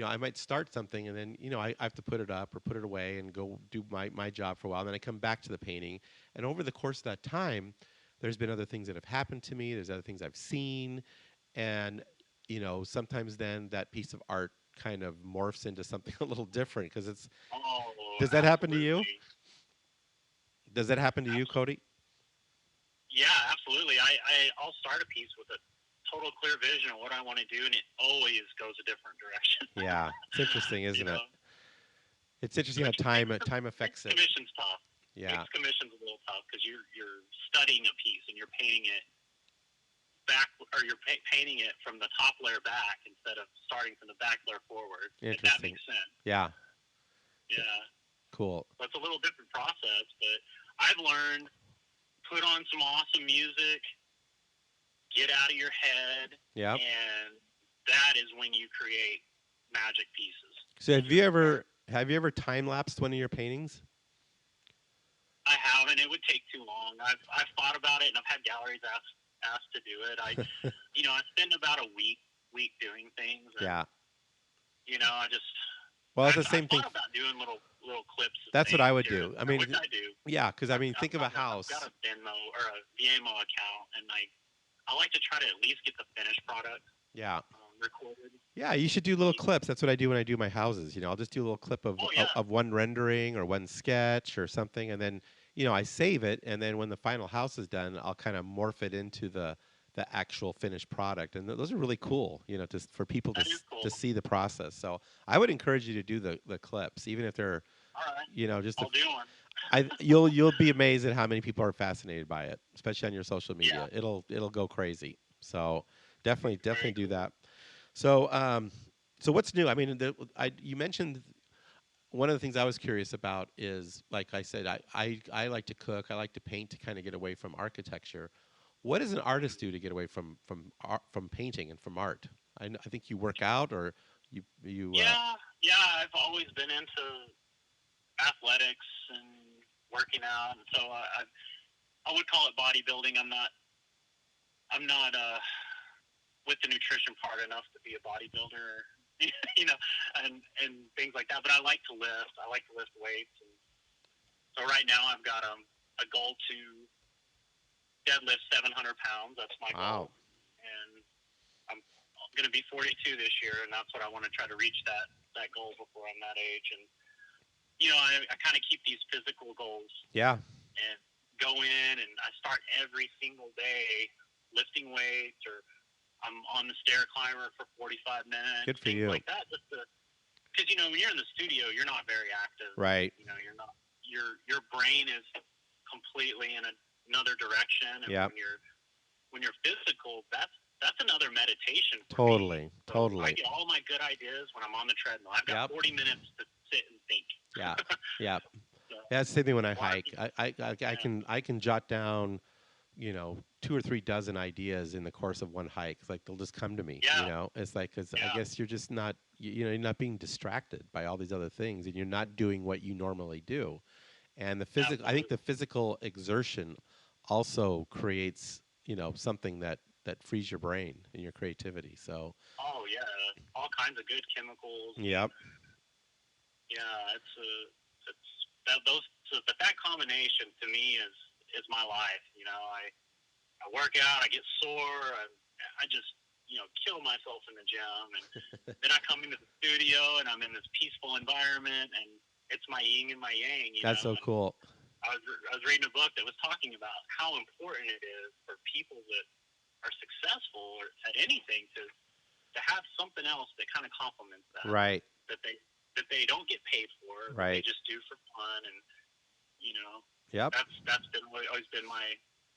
I might start something and then I have to put it up or put it away and go do my job for a while. And then I come back to the painting, and over the course of that time, there's been other things that have happened to me. There's other things I've seen, and sometimes then that piece of art kind of morphs into something a little different because it's. Oh, Does that happen to you? absolutely. Does that happen to you, Absolutely. Cody? Yeah, absolutely. I'll start a piece with a total clear vision of what I want to do, and it always goes a different direction. Yeah, it's interesting, you isn't it? know, It's interesting how which makes time affects makes it. commissions tough. Yeah, Makes commissions a little tough because you're studying a piece and you're painting it back, or you're painting it from the top layer back instead of starting from the back layer forward. If that interesting. makes sense. Yeah, Yeah, cool. so it's a little different process, but I've learned put on some awesome music, get out of your head, Yeah. and that is when you create magic pieces. So have you ever time lapsed one of your paintings? I haven't. It would take too long. I've thought about it, and I've had galleries asked to do it. I spend about a week doing things, and Yeah. I just Well, it's the I same thing. thought about doing little clips of That's what I things would here, do. I mean, which I do. yeah, because I mean, think of a I've house. got a Venmo or a Vimo account, and I like to try to at least get the finished product Yeah. recorded. Yeah, you should do little clips. That's what I do when I do my houses. I'll just do a little clip Oh yeah, of one rendering or one sketch or something, and then I save it, and then when the final house is done, I'll kind of morph it into the actual finished product, and those are really cool. Just for people that is cool. to see the process. So I would encourage you to do the clips, even if they're All right, just I'll do one. you'll be amazed at how many people are fascinated by it, especially on your social Yeah, media. It'll go crazy. So definitely very do cool. that. So so what's new? I mean, you mentioned one of the things I was curious about is, like I said, I like to cook. I like to paint to kind of get away from architecture. What does an artist do to get away from painting and from art? I think you work out, or you. Yeah. I've always been into athletics and working out, and so I would call it bodybuilding. I'm not with the nutrition part enough to be a bodybuilder, you know, and things like that. But I like to lift. I like to lift weights, and so right now I've got a goal to deadlift 700 pounds. That's my Wow. goal, and I'm going to be 42 this year, and that's what I want to try to reach that goal before I'm that age. And I kind of keep these physical goals Yeah. and go in, and I start every single day lifting weights, or I'm on the stair climber for 45 minutes, Good for things you. like that. Just because when you're in the studio, you're not very active. Right. You're not. Your brain is completely in another direction, and Yeah. when you're physical, that's another meditation for Totally. me. So I Totally. get all my good ideas when I'm on the treadmill. I've got Yep. 40 minutes to sit and think. Yeah. Yeah. So, That's the same thing when I a lot of hike. people, I can jot down, 2 or 3 dozen ideas in the course of one hike. It's like they'll just come to me. yeah, It's like because I yeah, guess you're just not you're not being distracted by all these other things, and you're not doing what you normally do. And I think absolutely. the physical exertion also creates something that frees your brain and your creativity. So Oh yeah, all kinds of good chemicals. yep. Yeah, it's that those so, but that combination to me is my life. I work out, I get sore, I just kill myself in the gym, and then I come into the studio and I'm in this peaceful environment, and it's my yin and my yang. That's so And cool. I was reading a book that was talking about how important it is for people that are successful or at anything to have something else that kind of complements Right. that they don't get paid for, that they Right. just do for fun, and Yep. that's always been my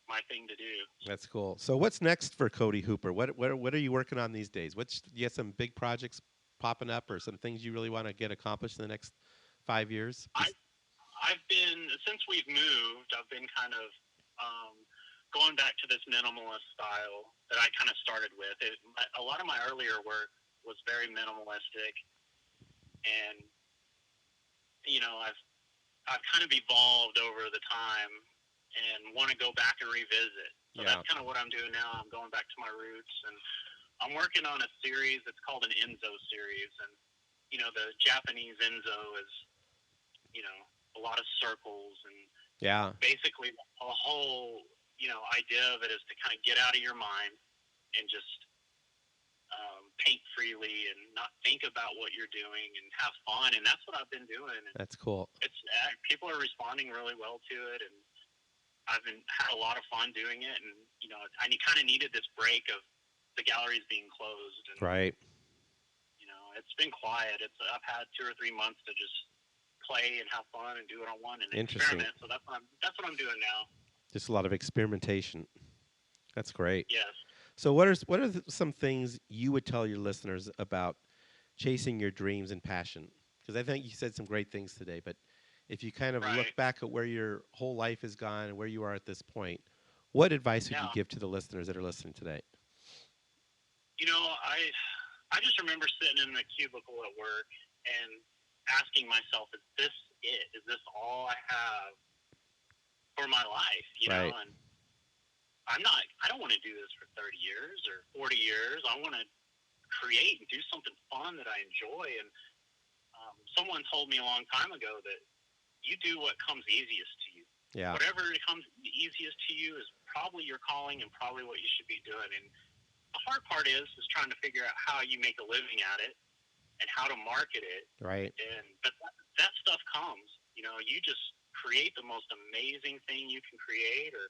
my thing to do. That's cool. So what's next for Cody Hooper? What are you working on these days? You have some big projects popping up, or some things you really want to get accomplished in the next 5 years? I've been, since we've moved, I've been kind of um, going back to this minimalist style that I kind of started with. A lot of my earlier work was very minimalistic, and I've kind of evolved over the time and want to go back and revisit. So Yeah. that's kind of what I'm doing now. I'm going back to my roots, and I'm working on a series that's called an Enzo series. And the Japanese Enzo is a lot of circles, and Yeah. basically a whole idea of it is to kind of get out of your mind and just paint freely and not think about what you're doing and have fun. And that's what I've been doing. And That's cool. it's people are responding really well to it, and had a lot of fun doing it. And I kind of needed this break of the galleries being closed. And, Right. it's been quiet. I've had 2 or 3 months to just play and have fun and do what I want and Interesting. experiment. So that's what I'm doing now. Just a lot of experimentation. That's great. Yes. So what are some things you would tell your listeners about chasing your dreams and passion? Because I think you said some great things today, but if you kind of look back at where your whole life has gone and where you are at this point, what advice would you give to the listeners that are listening today? I just remember sitting in the cubicle at work and asking myself, is this it? Is this all I have for my life? Right. And I don't want to do this for 30 years or 40 years. I want to create and do something fun that I enjoy. And someone told me a long time ago that you do what comes easiest to you. Yeah. Whatever comes easiest to you is probably your calling and probably what you should be doing. And the hard part is trying to figure out how you make a living at it and how to market it. Right. But that stuff comes. You just create the most amazing thing you can create, or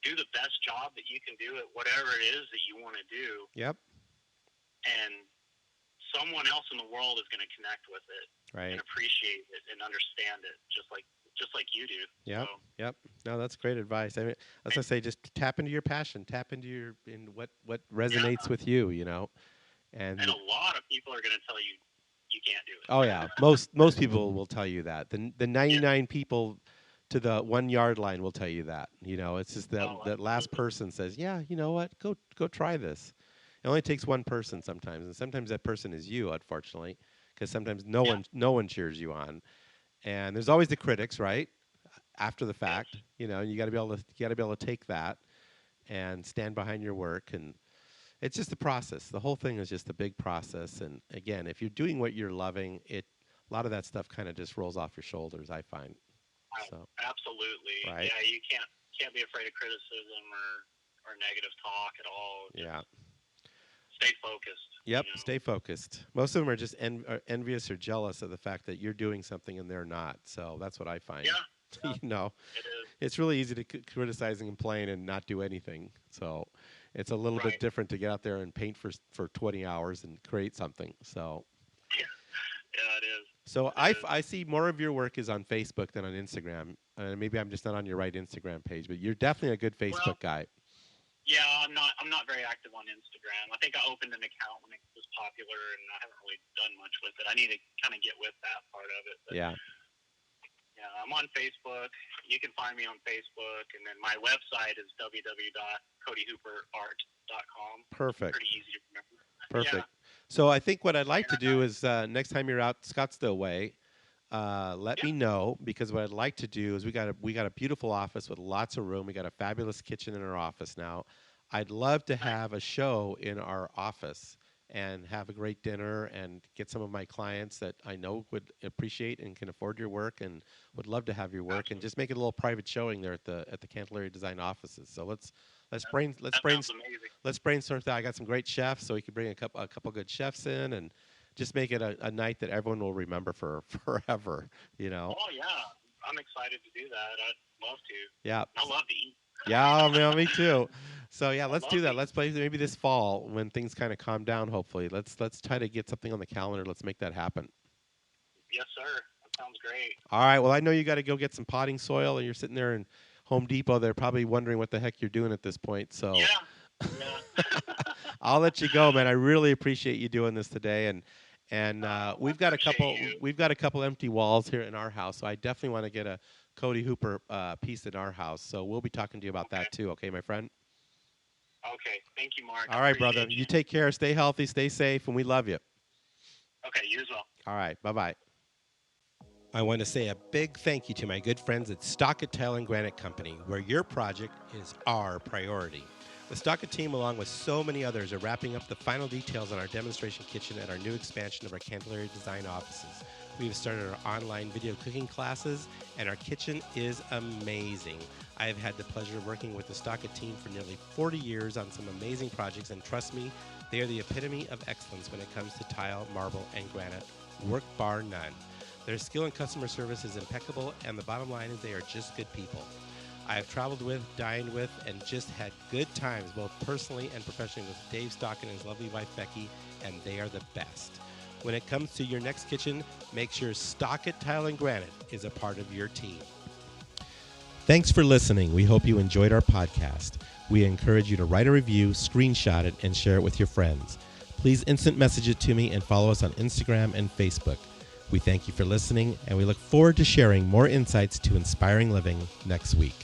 do the best job that you can do at whatever it is that you want to do. Yep. And someone else in the world is going to connect with it, right, and appreciate it and understand it, just like you do. Yep. So, Yep. No, that's great advice. I mean, as I say, just tap into your passion, tap into what resonates with you, and a lot of people are going to tell you can't do it. Oh yeah, most people will tell you that. The 99 people to the 1 yard line will tell you that. It's just that last person says, yeah, you know what, go try this. It only takes one person sometimes, and sometimes that person is you, unfortunately, because sometimes no one cheers you on, and there's always the critics, right? After the fact, you got to be able to take that and stand behind your work. And it's just a process. The whole thing is just a big process. And again, if you're doing what you're loving, a lot of that stuff kind of just rolls off your shoulders, I find. So absolutely, right? Yeah, you can't be afraid of criticism or negative talk at all. Just stay focused. Yep, stay focused. Most of them are just envious or jealous of the fact that you're doing something and they're not. So that's what I find. Yeah. It's really easy to criticize and complain and not do anything. So it's a little bit different to get out there and paint for 20 hours and create something. So yeah, it is. So I see more of your work is on Facebook than on Instagram. Maybe I'm just not on your right Instagram page, but you're definitely a good Facebook guy. Yeah, I'm not very active on Instagram. I think I opened an account when it was popular, and I haven't really done much with it. I need to kind of get with that part of it. But yeah, I'm on Facebook. You can find me on Facebook, and then my website is www.codyhooperart.com. Perfect. Pretty easy to remember. Perfect. Yeah. So I think what I'd like to do is next time you're out Scottsdale way, let me know, because what I'd like to do is we got a beautiful office with lots of room. We got a fabulous kitchen in our office now. I'd love to have a show in our office and have a great dinner and get some of my clients that I know would appreciate and can afford your work and would love to have your work. Absolutely. And just make it a little private showing there at the Candelaria Design offices. So let's brainstorm that. I got some great chefs, so we could bring a couple good chefs in and just make it a night that everyone will remember for forever. Oh yeah, I'm excited to do that. I'd love to. Yeah, I love to eat. Yeah, me too. So yeah, let's do that. Let's play maybe this fall when things kind of calm down. Hopefully, let's try to get something on the calendar. Let's make that happen. Yes, sir. That sounds great. All right. Well, I know you got to go get some potting soil, and you're sitting there and Home Depot, they're probably wondering what the heck you're doing at this point. So Yeah. I'll let you go, man. I really appreciate you doing this today, and we've got a couple empty walls here in our house, so I definitely want to get a Cody Hooper piece in our house. So we'll be talking to you about that too. Okay, my friend. Okay. Thank you, Mark. All right, brother. You take care. Stay healthy. Stay safe, and we love you. Okay. You as well. All right. Bye-bye. I want to say a big thank you to my good friends at Stockett Tile and Granite Company, where your project is our priority. The Stockett team, along with so many others, are wrapping up the final details on our demonstration kitchen at our new expansion of our Candelaria design offices. We have started our online video cooking classes, and our kitchen is amazing. I have had the pleasure of working with the Stockett team for nearly 40 years on some amazing projects, and trust me, they are the epitome of excellence when it comes to tile, marble, and granite. Work bar none. Their skill and customer service is impeccable, and the bottom line is they are just good people. I have traveled with, dined with, and just had good times, both personally and professionally, with Dave Stockett and his lovely wife, Becky, and they are the best. When it comes to your next kitchen, make sure Stockett Tile and Granite is a part of your team. Thanks for listening. We hope you enjoyed our podcast. We encourage you to write a review, screenshot it, and share it with your friends. Please instant message it to me and follow us on Instagram and Facebook. We thank you for listening, and we look forward to sharing more insights to inspiring living next week.